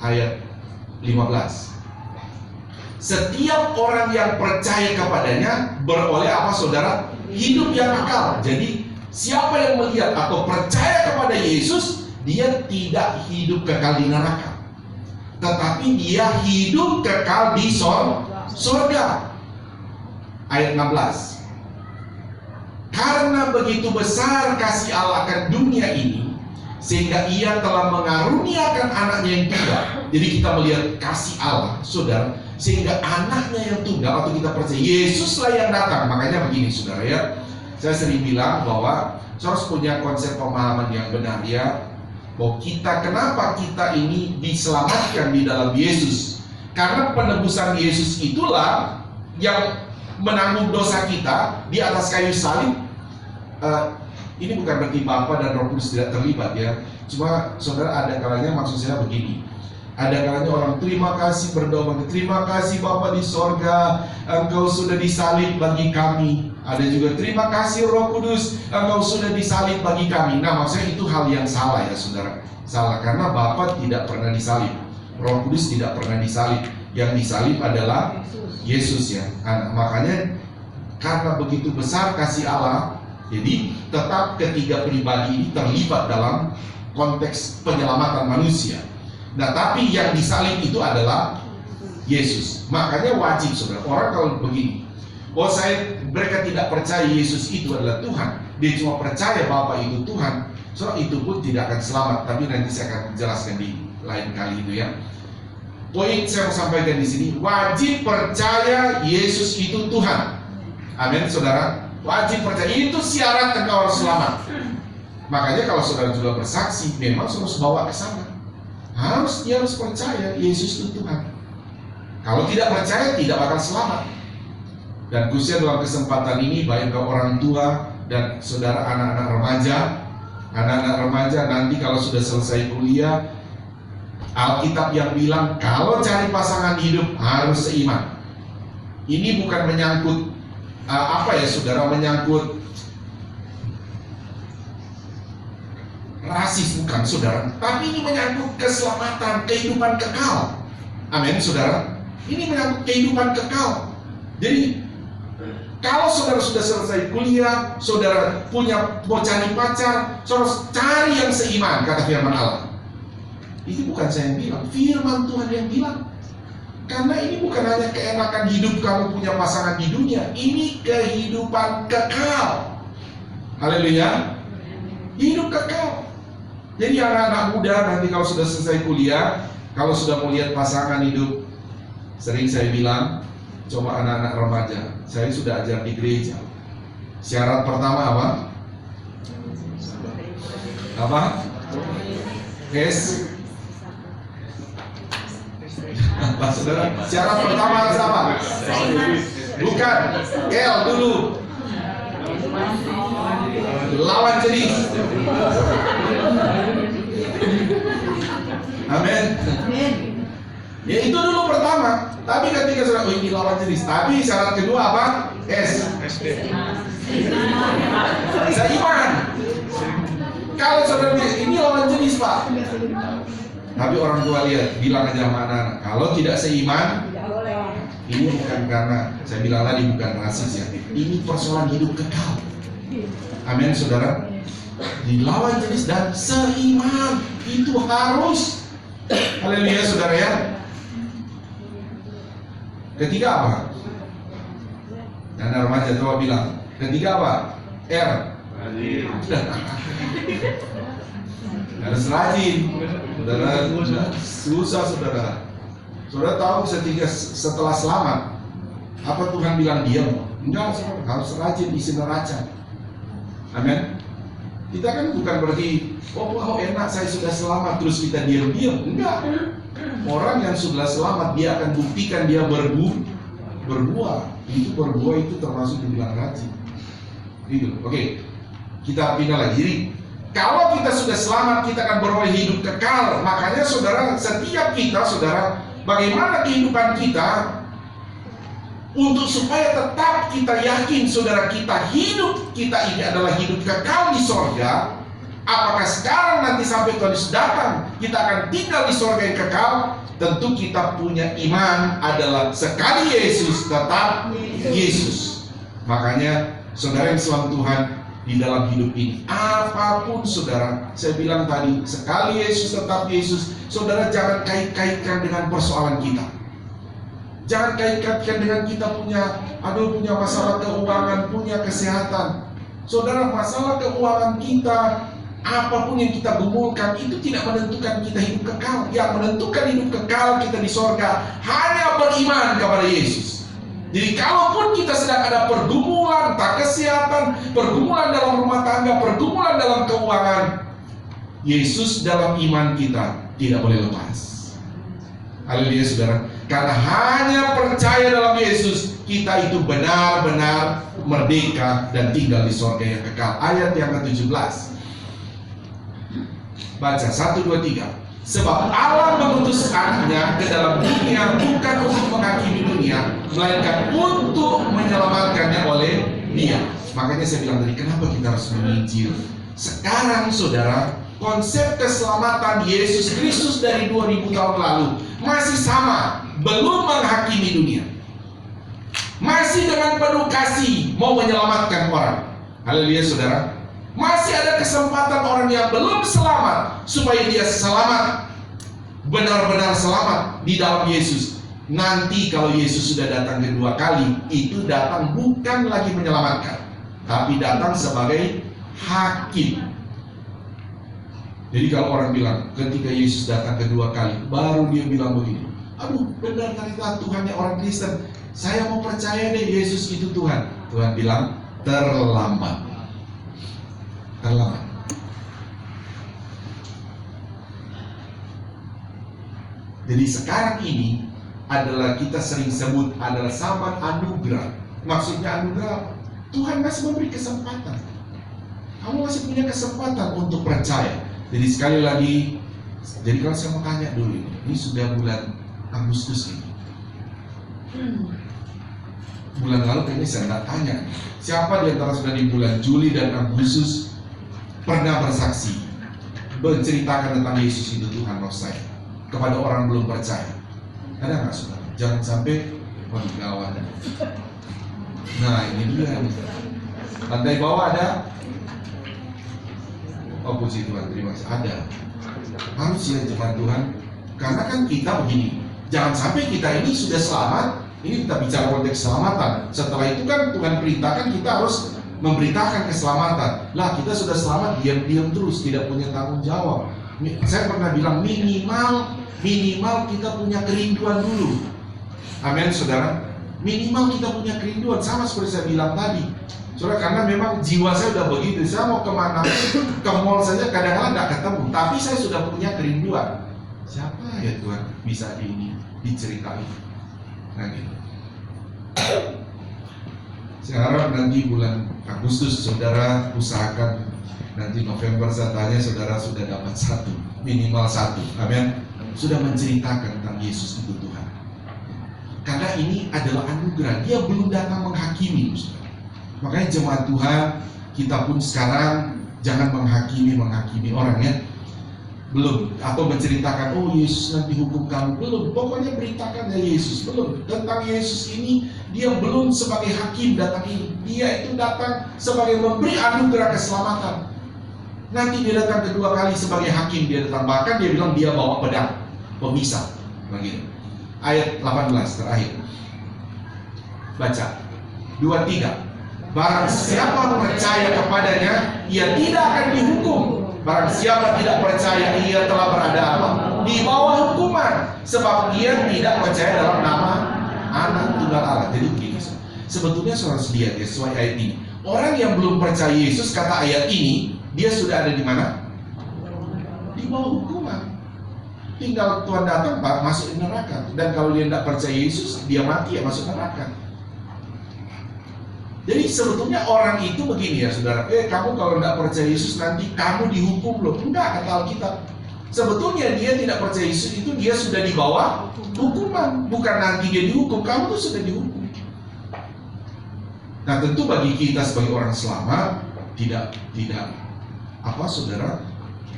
Ayat 15. Setiap orang yang percaya kepadanya beroleh apa, saudara? Hidup yang kekal. Jadi siapa yang melihat atau percaya kepada Yesus, dia tidak hidup kekal di neraka, tetapi dia hidup kekal di surga. Ayat 16. Karena begitu besar kasih Allah akan dunia ini, sehingga Ia telah mengaruniakan anaknya yang tunggal. Jadi kita melihat kasih Allah, saudara, sehingga anaknya yang tunggal, atau kita percaya Yesuslah yang datang. Makanya begini, saudara ya, saya sering bilang bahwa saya harus punya konsep pemahaman yang benar ya, bahwa kenapa kita ini diselamatkan di dalam Yesus. Karena penebusan Yesus itulah yang menanggung dosa kita di atas kayu salib. Ini bukan berarti Bapa dan Roh Kudus tidak terlibat ya. Cuma saudara, ada kalanya maksud saya begini. Ada kalanya orang terima kasih, berdoa, terima kasih Bapa di sorga, Engkau sudah disalib bagi kami. Ada juga terima kasih Roh Kudus, Engkau sudah disalib bagi kami. Nah, maksudnya itu hal yang salah ya saudara. Salah, karena Bapa tidak pernah disalib, Roh Kudus tidak pernah disalib. Yang disalib adalah Yesus ya. Nah, makanya karena begitu besar kasih Allah, jadi tetap ketiga pribadi ini terlibat dalam konteks penyelamatan manusia. Nah, tapi yang disalib itu adalah Yesus. Makanya wajib, saudara, orang kalau begini, mereka tidak percaya Yesus itu adalah Tuhan, dia cuma percaya Bapa itu Tuhan, saudara, itu pun tidak akan selamat. Tapi nanti saya akan jelaskan di lain kali itu ya. Poin saya mau sampaikan di sini, wajib percaya Yesus itu Tuhan. Amin, saudara. Wajib percaya, itu syarat engkau harus selamat. Makanya kalau saudara juga bersaksi, memang harus bawa ke sana. Dia harus percaya Yesus itu Tuhan. Kalau tidak percaya tidak bakal selamat. Dan khususnya dalam kesempatan ini baik ke orang tua dan saudara anak-anak remaja nanti kalau sudah selesai kuliah, Alkitab yang bilang kalau cari pasangan hidup harus seiman. Ini bukan menyangkut saudara, menyangkut rasis, bukan saudara, tapi ini menyangkut keselamatan, kehidupan kekal. Amin saudara. Ini menyangkut kehidupan kekal. Jadi kalau saudara sudah selesai kuliah, saudara mau cari pacar, saudara cari yang seiman, kata firman Allah. Itu bukan saya yang bilang, firman Tuhan yang bilang. Karena ini bukan hanya keenakan hidup kamu punya pasangan di dunia, ini kehidupan kekal. Haleluya. Hidup kekal. Jadi anak-anak muda nanti kalau sudah selesai kuliah, kalau sudah mau lihat pasangan hidup, sering saya bilang, coba anak-anak remaja, saya sudah ajar di gereja. Syarat pertama apa? Apa? Apa saudara? Syarat pertama harus apa? Bukan, L dulu. Lawan jenis. Amin. Ya itu dulu pertama. Tapi ketika sudah ini lawan jenis. Tapi syarat kedua apa? Seiman. Kalau saudara ini lawan jenis Pak. Tapi orang tua lihat, bilang aja sama anak-anak, kalau tidak seiman, ini bukan karena saya bilang tadi bukan rasis ya. Ini persoalan hidup kekal. Amin saudara. Dilawan jenis dan seiman itu harus. Haleluya saudara ya. Ketiga apa? Dan remaja coba bilang. Ketiga apa? R. Harus rajin. Saudara, susah saudara. Saudara tahu setelah selamat, apa Tuhan bilang diam? Enggak, saudara. Harus rajin isi neraca. Amin. Kita kan bukan berarti oh enak saya sudah selamat terus kita diam-diam. Enggak. Orang yang sudah selamat dia akan buktikan dia berbuah. Itu berbuah itu termasuk dibilang rajin. Gitu. Oke. Kita pindah lagi. Jadi kalau kita sudah selamat kita akan beroleh hidup kekal. Makanya saudara, setiap kita saudara, bagaimana kehidupan kita untuk supaya tetap kita yakin saudara kita ini adalah hidup kekal di sorga. Apakah sekarang nanti sampai Tuhan Yesus datang kita akan tinggal di sorga yang kekal? Tentu kita punya iman adalah sekali Yesus tetap Yesus. Makanya saudara yang selamat Tuhan di dalam hidup ini, apapun saudara, saya bilang tadi, sekali Yesus tetap Yesus. Saudara jangan kait-kaitkan dengan persoalan kita. Jangan kait-kaitkan dengan kita punya masalah keuangan, punya kesehatan. Saudara, masalah keuangan kita, apapun yang kita gumulkan, itu tidak menentukan kita hidup kekal. Yang menentukan hidup kekal kita di sorga hanya beriman kepada Yesus. Jadi kalaupun kita sedang ada pergumulan, entah kesehatan, pergumulan dalam rumah tangga, pergumulan dalam keuangan, Yesus dalam iman kita tidak boleh lepas. Haleluya saudara. Karena hanya percaya dalam Yesus, kita itu benar-benar merdeka dan tinggal di sorga yang kekal. Ayat yang ke-17. Baca 1, 2, 3. Sebab Allah mengutus anaknya ke dalam dunia bukan untuk menghakimi dunia, melainkan untuk menyelamatkannya oleh Dia. Makanya saya bilang tadi, kenapa kita harus menginjil? Sekarang saudara, konsep keselamatan Yesus Kristus dari 2000 tahun lalu masih sama, belum menghakimi dunia. Masih dengan penuh kasih mau menyelamatkan orang. Haleluya saudara. Masih ada kesempatan orang yang belum selamat supaya dia selamat, benar-benar selamat di dalam Yesus. Nanti kalau Yesus sudah datang kedua kali, itu datang bukan lagi menyelamatkan, tapi datang sebagai hakim. Jadi kalau orang bilang ketika Yesus datang kedua kali, baru dia bilang begini, aduh benar ternyata Tuhannya orang Kristen, saya mau percaya deh Yesus itu Tuhan. Tuhan bilang terlambat. Terlambat. Jadi sekarang ini adalah kita sering sebut adalah zaman anugerah. Maksudnya anugerah, Tuhan masih memberi kesempatan. Kamu masih punya kesempatan untuk percaya. Jadi sekali lagi, jadi kalau saya mau tanya dulu, ini sudah bulan Agustus ini. Bulan lalu kayaknya saya nggak tanya, siapa di antara sudah di bulan Juli dan Agustus pernah bersaksi, menceritakan tentang Yesus itu Tuhan roh saya kepada orang belum percaya? Ada nggak saudara? Jangan sampai gawat. Nah ini dia. Lantai bawah ada. Oh puji Tuhan, terima kasih. Ada. Harus ya jemaat Tuhan. Karena kan kita begini, jangan sampai kita ini sudah selamat. Ini kita bicara konteks keselamatan. Setelah itu kan Tuhan perintahkan kita harus memberitakan keselamatan. Lah kita sudah selamat, diam-diam terus, tidak punya tanggung jawab. Saya pernah bilang minimal kita punya kerinduan dulu. Amin saudara. Minimal kita punya kerinduan, sama seperti saya bilang tadi. Saudara, karena memang jiwa saya udah begitu. Saya mau kemana, ke mall saja kadang-kadang nggak ketemu. Tapi saya sudah punya kerinduan. Siapa ya Tuhan bisa ini diceritain? Nah gitu. Saya harap nanti bulan Agustus saudara usahakan, nanti November saya tanya saudara sudah dapat satu, minimal satu, amin. Sudah menceritakan tentang Yesus itu Tuhan. Karena ini adalah anugerah, dia belum datang menghakimi, saudara. Makanya jemaat Tuhan, kita pun sekarang jangan menghakimi orang ya. Belum, atau menceritakan oh Yesus nanti hukum kamu, belum. Pokoknya beritakan ya Yesus, belum. Tentang Yesus ini dia belum sebagai hakim datang ini, dia itu datang sebagai memberi anugerah keselamatan. Nanti dia datang kedua kali sebagai hakim, dia datang, bahkan dia bilang dia bawa pedang pemisah begitu. Ayat 18 terakhir, baca 23. Barang siapa percaya kepadanya, ia tidak akan dihukum. Barang siapa tidak percaya, ia telah berada apa? Di bawah hukuman, sebab ia tidak percaya dalam nama Anak Tunggal Allah. Jadi begini, sebetulnya saudara lihat ya, sesuai ayat ini, orang yang belum percaya Yesus, kata ayat ini, dia sudah ada di mana? Di bawah hukuman. Tinggal Tuhan datang, Pak, masuk di neraka. Dan kalau dia tidak percaya Yesus, dia mati ya masuk neraka. Jadi sebetulnya orang itu begini ya saudara, kamu kalau tidak percaya Yesus nanti kamu dihukum loh. Enggak, kata Alkitab. Sebetulnya dia tidak percaya Yesus itu dia sudah di bawah hukuman. Bukan nanti dia dihukum, kamu tuh sudah dihukum. Nah tentu bagi kita sebagai orang selamat, tidak apa saudara,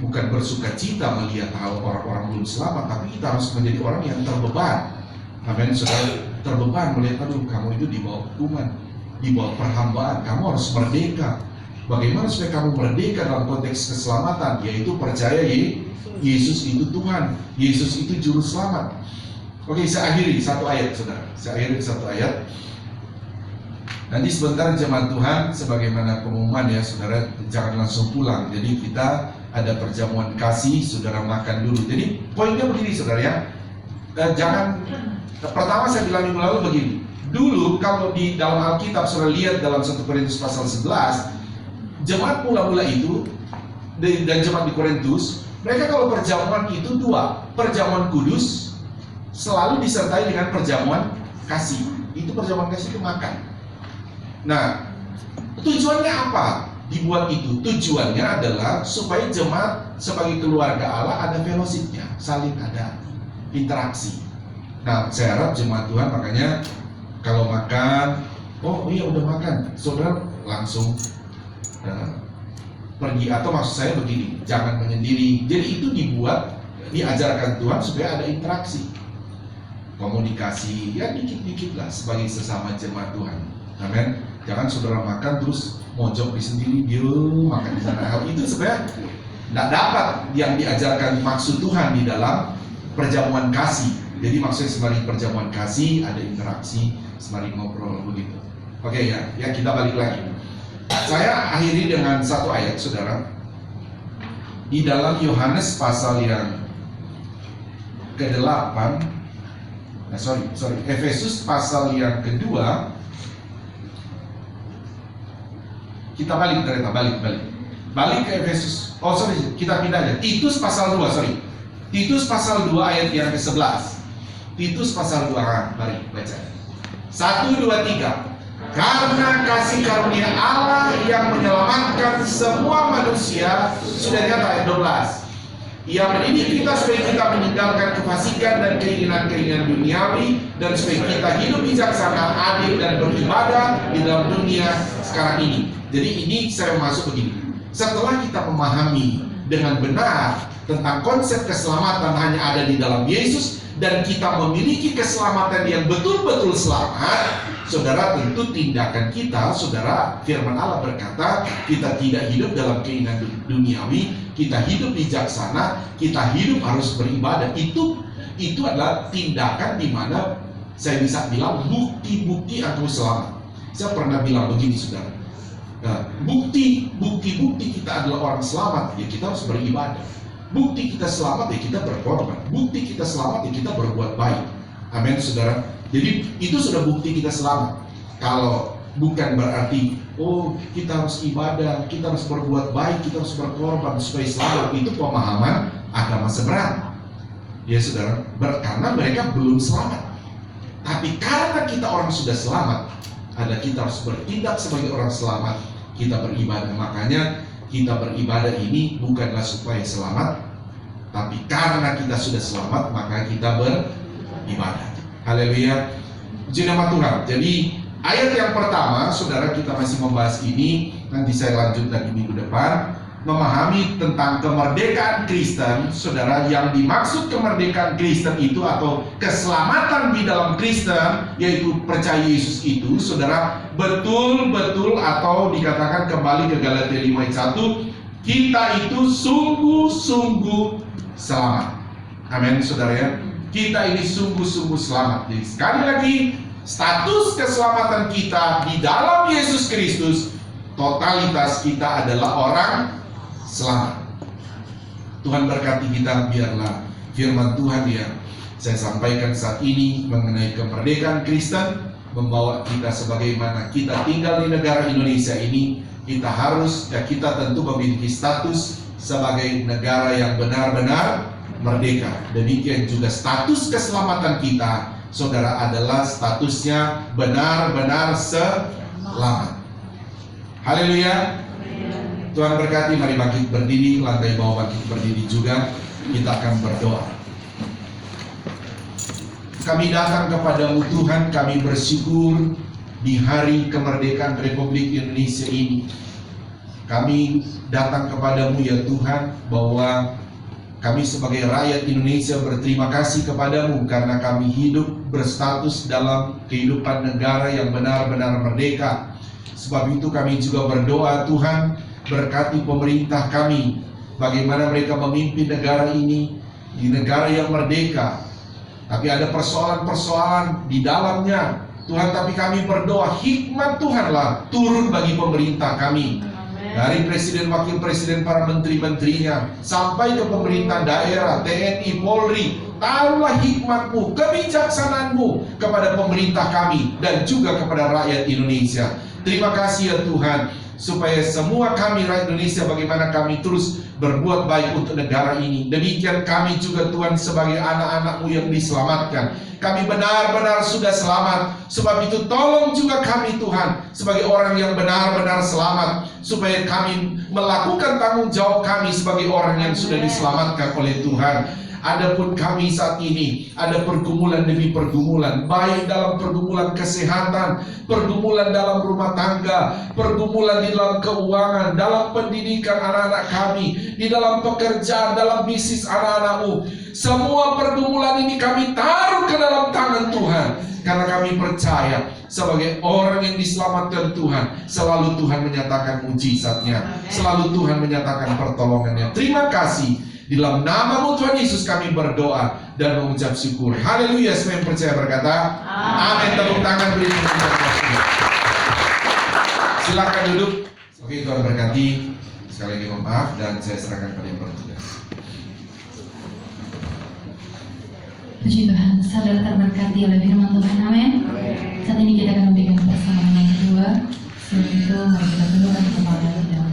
bukan bersuka cita melihat orang-orang belum selamat, tapi kita harus menjadi orang yang terbeban. Amin saudara, terbeban melihat aduh kamu itu di bawah hukuman, di bawah perhambaan, kamu harus merdeka. Bagaimana supaya kamu merdeka dalam konteks keselamatan? Yaitu percaya Yesus itu Tuhan, Yesus itu juru selamat. Oke, saya akhiri satu ayat saudara. Saya akhiri satu ayat. Nanti sebentar jemaat Tuhan, sebagaimana pengumuman ya saudara, jangan langsung pulang. Jadi kita ada perjamuan kasih, saudara makan dulu. Jadi poinnya begini saudara ya, jangan, pertama saya bilang minggu lalu begini. Dulu kalau di dalam Alkitab saudara lihat dalam 1 Korintus pasal 11, jemaat mula-mula itu dan jemaat di Korintus, mereka kalau perjamuan itu dua, perjamuan kudus selalu disertai dengan perjamuan kasih. Itu perjamuan kasih itu makan. Nah, tujuannya apa? Dibuat itu, tujuannya adalah supaya jemaat sebagai keluarga Allah ada fellowship-nya, saling ada interaksi. Nah, saya harap jemaat Tuhan makanya kalau makan, oh iya udah makan, saudara langsung pergi. Atau maksud saya begini, jangan menyendiri. Jadi itu diajarkan Tuhan supaya ada interaksi, komunikasi, ya dikit-dikit lah sebagai sesama jemaat Tuhan. Amin. Jangan saudara makan terus mojok di sendiri, dia makan di sana. Hal itu sebenarnya tidak dapat yang diajarkan maksud Tuhan di dalam perjamuan kasih. Jadi maksudnya sembari perjamuan kasih ada interaksi, sembari ngobrol begitu. Oke ya kita balik lagi. Saya akhiri dengan satu ayat saudara. Di dalam Yohanes pasal yang ke-8, Efesus pasal yang kedua. Kita balik ke Efesus. Kita pindah aja. Titus pasal 2, Titus pasal 2 ayat yang ke-11. Titus pasal 2, mari baca. 1, 2, 3. Karena kasih karunia Allah yang menyelamatkan semua manusia, sudah dikata ayat 12. Ia mendidik kita supaya kita meninggalkan kefasikan dan keinginan-keinginan duniawi, dan supaya kita hidup bijaksana, adil, dan beribadah di dalam dunia sekarang ini. Jadi ini saya masuk begini. Setelah kita memahami dengan benar tentang konsep keselamatan hanya ada di dalam Yesus, dan kita memiliki keselamatan yang betul-betul selamat, saudara, tentu tindakan kita, saudara, firman Allah berkata, kita tidak hidup dalam keinginan duniawi, kita hidup bijaksana, kita hidup harus beribadah. Itu adalah tindakan di mana saya bisa bilang bukti-bukti aku selamat. Saya pernah bilang begini, saudara. Nah, bukti kita adalah orang selamat, ya kita harus beribadah. Bukti kita selamat, ya kita berkorban. Bukti kita selamat, ya kita berbuat baik. Amin, saudara. Jadi itu sudah bukti kita selamat. Kalau bukan berarti kita harus ibadah, kita harus berbuat baik, kita harus berkorban supaya selamat. Itu pemahaman agama seberang. Ya saudara, karena mereka belum selamat. Tapi karena kita orang sudah selamat, kita harus bertindak sebagai orang selamat. Kita beribadah. Makanya kita beribadah ini bukanlah supaya selamat, tapi karena kita sudah selamat, maka kita beribadah. Haleluya. Puji nama Tuhan. Jadi ayat yang pertama, saudara, kita masih membahas ini. Nanti saya lanjut lagi minggu depan. Memahami tentang kemerdekaan Kristen, saudara. Yang dimaksud kemerdekaan Kristen itu atau keselamatan di dalam Kristen, yaitu percaya Yesus itu, saudara, betul-betul atau dikatakan kembali ke Galatia 5 ayat 1, kita itu sungguh-sungguh selamat. Amin, saudara ya. Kita ini sungguh-sungguh selamat. Jadi sekali lagi, status keselamatan kita di dalam Yesus Kristus, totalitas kita adalah orang selamat. Tuhan berkati kita. Biarlah firman Tuhan yang saya sampaikan saat ini mengenai kemerdekaan Kristen membawa kita sebagaimana kita tinggal di negara Indonesia ini. Kita harus, kita tentu memiliki status sebagai negara yang benar-benar merdeka. Demikian juga status keselamatan kita, saudara, adalah statusnya benar-benar selamat. Haleluya. Tuhan berkati. Mari bangkit berdiri, lantai bawah bangkit berdiri juga. Kita akan berdoa. Kami datang kepadamu Tuhan, kami bersyukur di hari kemerdekaan Republik Indonesia ini. Kami datang kepadamu ya Tuhan, bahwa kami sebagai rakyat Indonesia berterima kasih kepadamu karena kami hidup berstatus dalam kehidupan negara yang benar-benar merdeka. Sebab itu kami juga berdoa, Tuhan, berkati pemerintah kami, bagaimana mereka memimpin negara ini di negara yang merdeka. Tapi ada persoalan-persoalan di dalamnya, Tuhan. Tapi kami berdoa, hikmat Tuhanlah turun bagi pemerintah kami. Dari presiden, wakil presiden, para menteri-menterinya, sampai ke pemerintah daerah, TNI, Polri. Taruhlah hikmat-Mu, kebijaksanaan-Mu kepada pemerintah kami dan juga kepada rakyat Indonesia. Terima kasih ya Tuhan, supaya semua kami rakyat Indonesia, bagaimana kami terus berbuat baik untuk negara ini. Demikian kami juga Tuhan sebagai anak-anak-Mu yang diselamatkan. Kami benar-benar sudah selamat. Sebab itu tolong juga kami Tuhan sebagai orang yang benar-benar selamat, supaya kami melakukan tanggung jawab kami sebagai orang yang sudah diselamatkan oleh Tuhan. Adapun kami saat ini ada pergumulan demi pergumulan, baik dalam pergumulan kesehatan, pergumulan dalam rumah tangga, pergumulan di dalam keuangan, dalam pendidikan anak-anak kami, di dalam pekerjaan, dalam bisnis anak-anak-Mu. Semua pergumulan ini kami taruh ke dalam tangan Tuhan, karena kami percaya sebagai orang yang diselamatkan Tuhan, selalu Tuhan menyatakan mujizatnya, selalu Tuhan menyatakan pertolongannya. Terima kasih. Di dalam nama-Mu Tuhan Yesus kami berdoa dan mengucap syukur. Haleluya. Semua yang percaya berkata amin. Tepuk tangan beri tepuk tangan. Silakan duduk. Oke, Tuhan berkati. Sekali lagi mohon maaf dan saya serahkan pada yang bertugas. Puji Tuhan, saudara terberkati oleh firman Tuhan. Amin. Saat ini kita akan memberikan persamaan yang kedua. Sebelum itu mari kita tundukkan kepala dalam doa.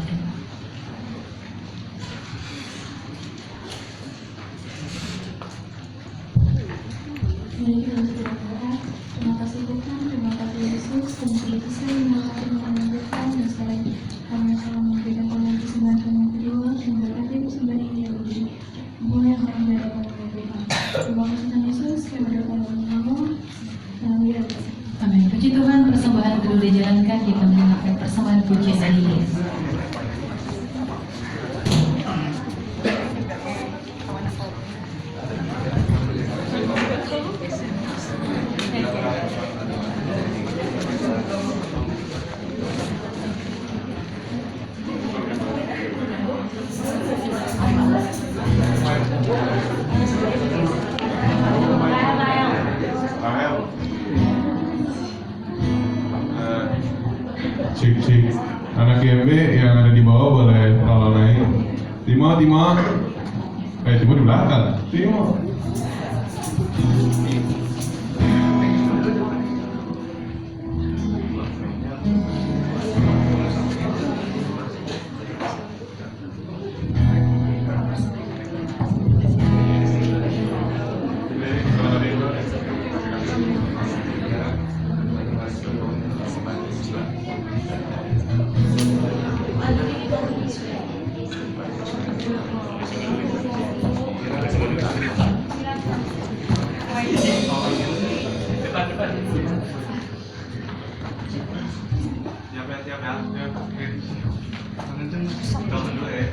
Mari kita berdoa. Terima kasih Tuhan, terima kasih Yesus, terima kasih memberkati Tuhan dan sekarang kami akan memberikan kami persembahan kami yang kedua, memberkati persembahan ini yang lebih mulai yang kami berdoa kepada Tuhan. Terima kasih Tuhan Yesus, kami berdoa dalam nama Tuhan. Amin. Puji Tuhan, persembahan kedua dijalankan, kita mendengarkan persembahan pujian dari Yesus. Cik. Anak GMB yang ada di bawah boleh tolong naik. Timo. Timo di belakang. Timo. Siap ya. Oke. Kenceng dulu ya.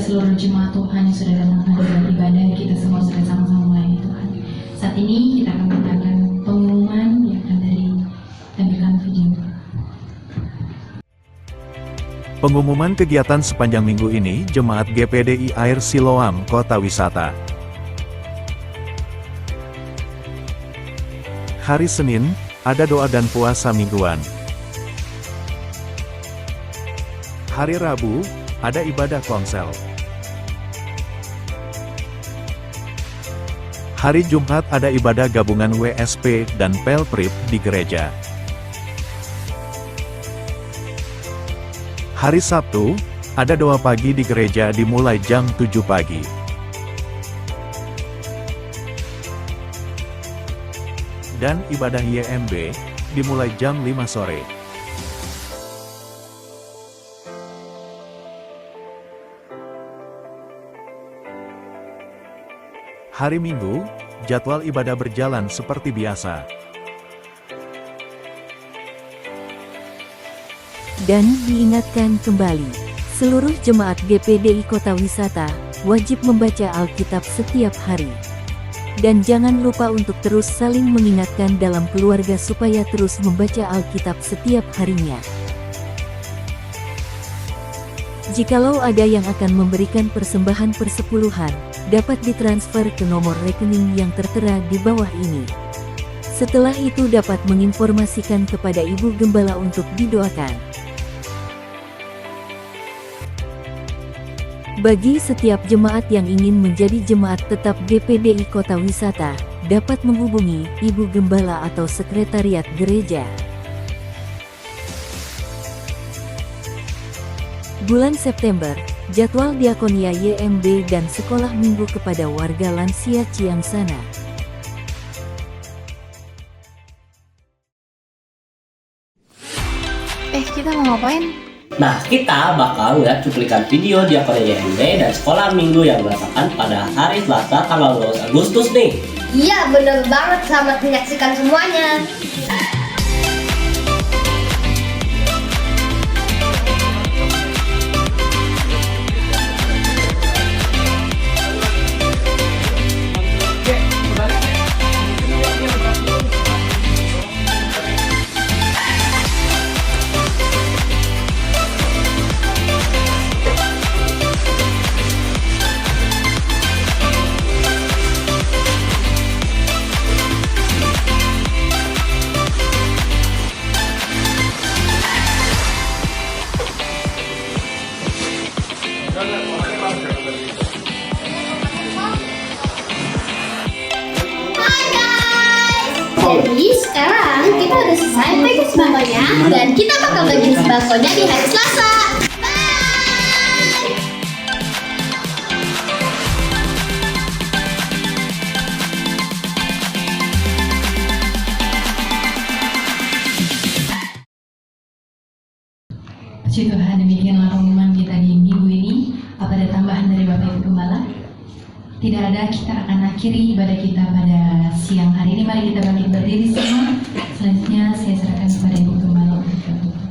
seluruh jemaat Tuhan yang sudah datang pada ibadah, kita semua sudah sama-sama melayani Tuhan. Saat ini kita akan mendengarkan pengumuman yang akan ditampilkan video. Pengumuman kegiatan sepanjang minggu ini Jemaat GPDI Air Siloam Kota Wisata. Hari Senin, ada doa dan puasa mingguan. Hari Rabu, ada ibadah konsel. Hari Jumat ada ibadah gabungan WSP dan Pelprip di gereja. Hari Sabtu, ada doa pagi di gereja dimulai jam 7 pagi. Dan ibadah YMB, dimulai jam 5 sore. Hari Minggu, jadwal ibadah berjalan seperti biasa. Dan diingatkan kembali, seluruh jemaat GPDI Kota Wisata wajib membaca Alkitab setiap hari. Dan jangan lupa untuk terus saling mengingatkan dalam keluarga supaya terus membaca Alkitab setiap harinya. Jikalau ada yang akan memberikan persembahan persepuluhan, dapat ditransfer ke nomor rekening yang tertera di bawah ini. Setelah itu dapat menginformasikan kepada Ibu Gembala untuk didoakan. Bagi setiap jemaat yang ingin menjadi jemaat tetap GPDI Kota Wisata, dapat menghubungi Ibu Gembala atau Sekretariat Gereja. Bulan September, jadwal diakonia YMB dan sekolah minggu kepada warga lansia Ciangsana. Kita mau ngapain? Nah, kita bakal lihat cuplikan video diakonia YMB dan sekolah minggu yang dilaksanakan pada hari Selasa tanggal 12 Agustus nih. Iya, bener banget. Selamat menyaksikan semuanya. Jadi sekarang kita udah selesai pakai sembakonya dan kita bakal bagiin sembakonya di hari Selasa. Bye! Puji Tuhan, demikianlah pengumuman kita di minggu ini. Apa ada tambahan dari Bapak Ibu Gembala? Tidak ada, kita akan akhiri ibadah kita pada siang hari ini. Mari kita bangkit berdiri semua. Selanjutnya saya serahkan kepada Ibu Gembala untuk berdoa.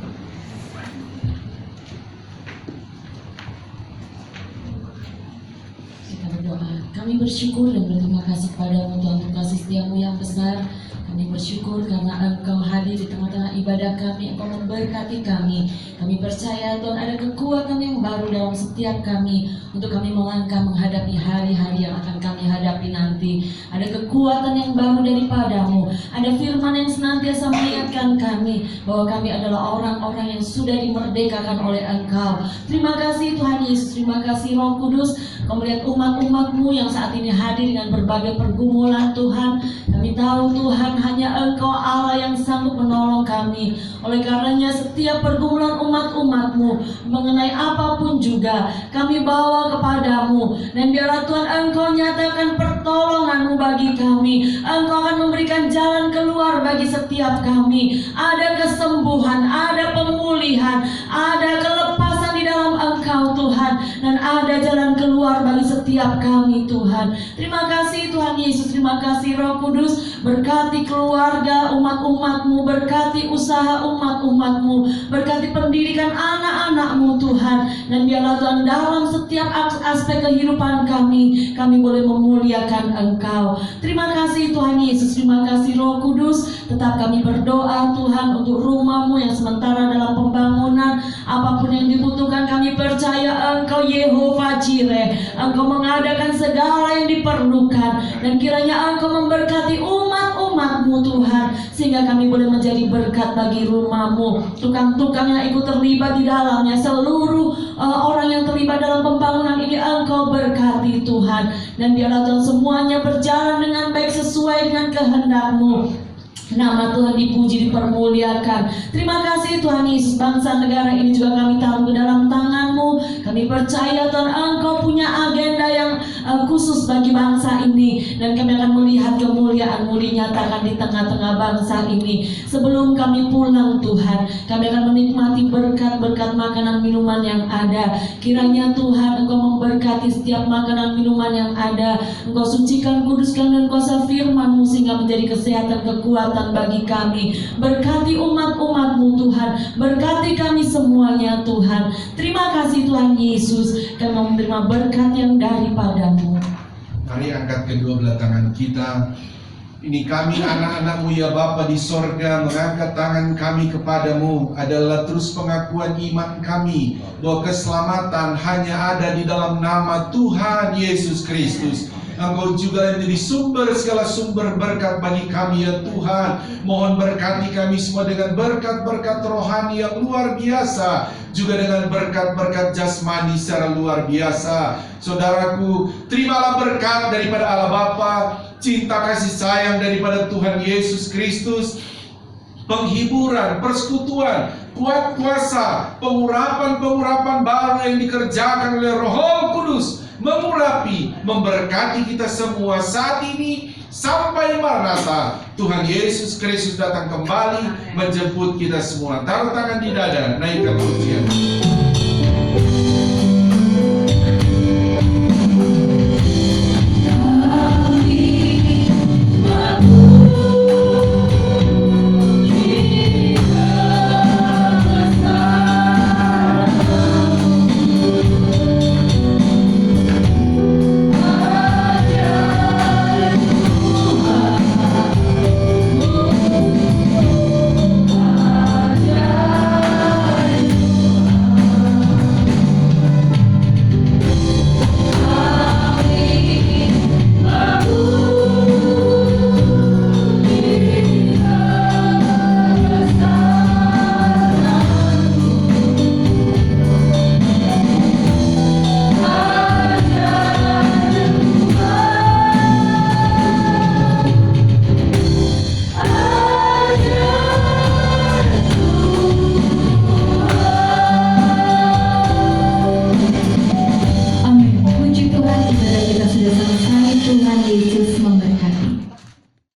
Kita berdoa. Kami bersyukur dan berterima kasih kepadamu Tuhan untuk kasih setiamu yang besar. Kami bersyukur karena Engkau hadir di tengah-tengah ibadah kami, Engkau memberkati kami. Kami percaya Tuhan ada kekuatan yang baru dalam setiap kami untuk kami melangkah menghadapi hari-hari yang akan kami hadapi nanti. Ada kekuatan yang baru daripadamu. Ada firman yang senantiasa mengingatkan kami bahwa kami adalah orang-orang yang sudah dimerdekakan oleh Engkau. Terima kasih Tuhan Yesus, terima kasih Roh Kudus. Kau melihat umat-umat-Mu yang saat ini hadir dengan berbagai pergumulan Tuhan. Kami tahu Tuhan hanya Engkau Allah yang sanggup menolong kami. Oleh karenanya setiap pergumulan umat-umat-Mu mengenai apapun juga kami bawa kepadamu. Dan biarlah Tuhan Engkau nyatakan pertolongan-Mu bagi kami. Engkau akan memberikan jalan keluar bagi setiap kami. Ada kesembuhan, ada pemulihan, ada kelepasan di dalam dalam Engkau Tuhan, dan ada jalan keluar bagi setiap kami Tuhan. Terima kasih Tuhan Yesus, terima kasih Roh Kudus. Berkati keluarga umat-umat-Mu, berkati usaha umat-umat-Mu, berkati pendidikan anak-anak-Mu Tuhan. Dan biarlah Tuhan dalam setiap aspek kehidupan kami boleh memuliakan Engkau. Terima kasih Tuhan Yesus, terima kasih Roh Kudus. Tetap kami berdoa Tuhan untuk rumah-Mu yang sementara dalam pembangunan. Apapun yang dibutuhkan, kami percaya Engkau Yehova Jireh. Engkau mengadakan segala yang diperlukan, dan kiranya Engkau memberkati umat-umat-Mu Tuhan, sehingga kami boleh menjadi berkat bagi rumah-Mu. Tukang-tukang yang ikut terlibat di dalamnya, seluruh orang yang terlibat dalam pembangunan ini Engkau berkati Tuhan. Dan biarlah Tuhan semuanya berjalan dengan baik sesuai dengan kehendak-Mu. Nama Tuhan dipuji, dipermuliakan. Terima kasih Tuhan Yesus. Bangsa negara ini juga kami taruh ke dalam tangan-Mu. Kami percaya Tuhan Engkau punya agenda yang khusus bagi bangsa ini, dan kami akan melihat kemuliaan-Mu dinyatakan di tengah-tengah bangsa ini. Sebelum kami pulang Tuhan, kami akan menikmati berkat-berkat makanan minuman yang ada. Kiranya Tuhan Engkau memberkati setiap makanan minuman yang ada. Engkau sucikan, kuduskan, dan kuasa firman-Mu sehingga menjadi kesehatan, kekuatan bagi kami. Berkati umat-umat-Mu Tuhan, berkati kami semuanya Tuhan. Terima kasih Tuhan Yesus, kami mau menerima berkat yang daripada-Mu. Mari angkat kedua belah tangan kita. Ini kami anak-anak-Mu ya Bapa di sorga, mengangkat tangan kami kepadamu adalah terus pengakuan iman kami bahwa keselamatan hanya ada di dalam nama Tuhan Yesus Kristus. Engkau juga menjadi sumber segala sumber berkat bagi kami ya Tuhan. Mohon berkati kami semua dengan berkat-berkat rohani yang luar biasa, juga dengan berkat-berkat jasmani secara luar biasa. Saudaraku, terimalah berkat daripada Allah Bapa, cinta kasih sayang daripada Tuhan Yesus Kristus, penghiburan, persekutuan, kuat kuasa, pengurapan-pengurapan baru yang dikerjakan oleh Roh Kudus, mengurapi, memberkati kita semua saat ini sampai Maranatha. Tuhan Yesus Kristus datang kembali menjemput kita semua. Taruh tangan di dada, naikkan pujian.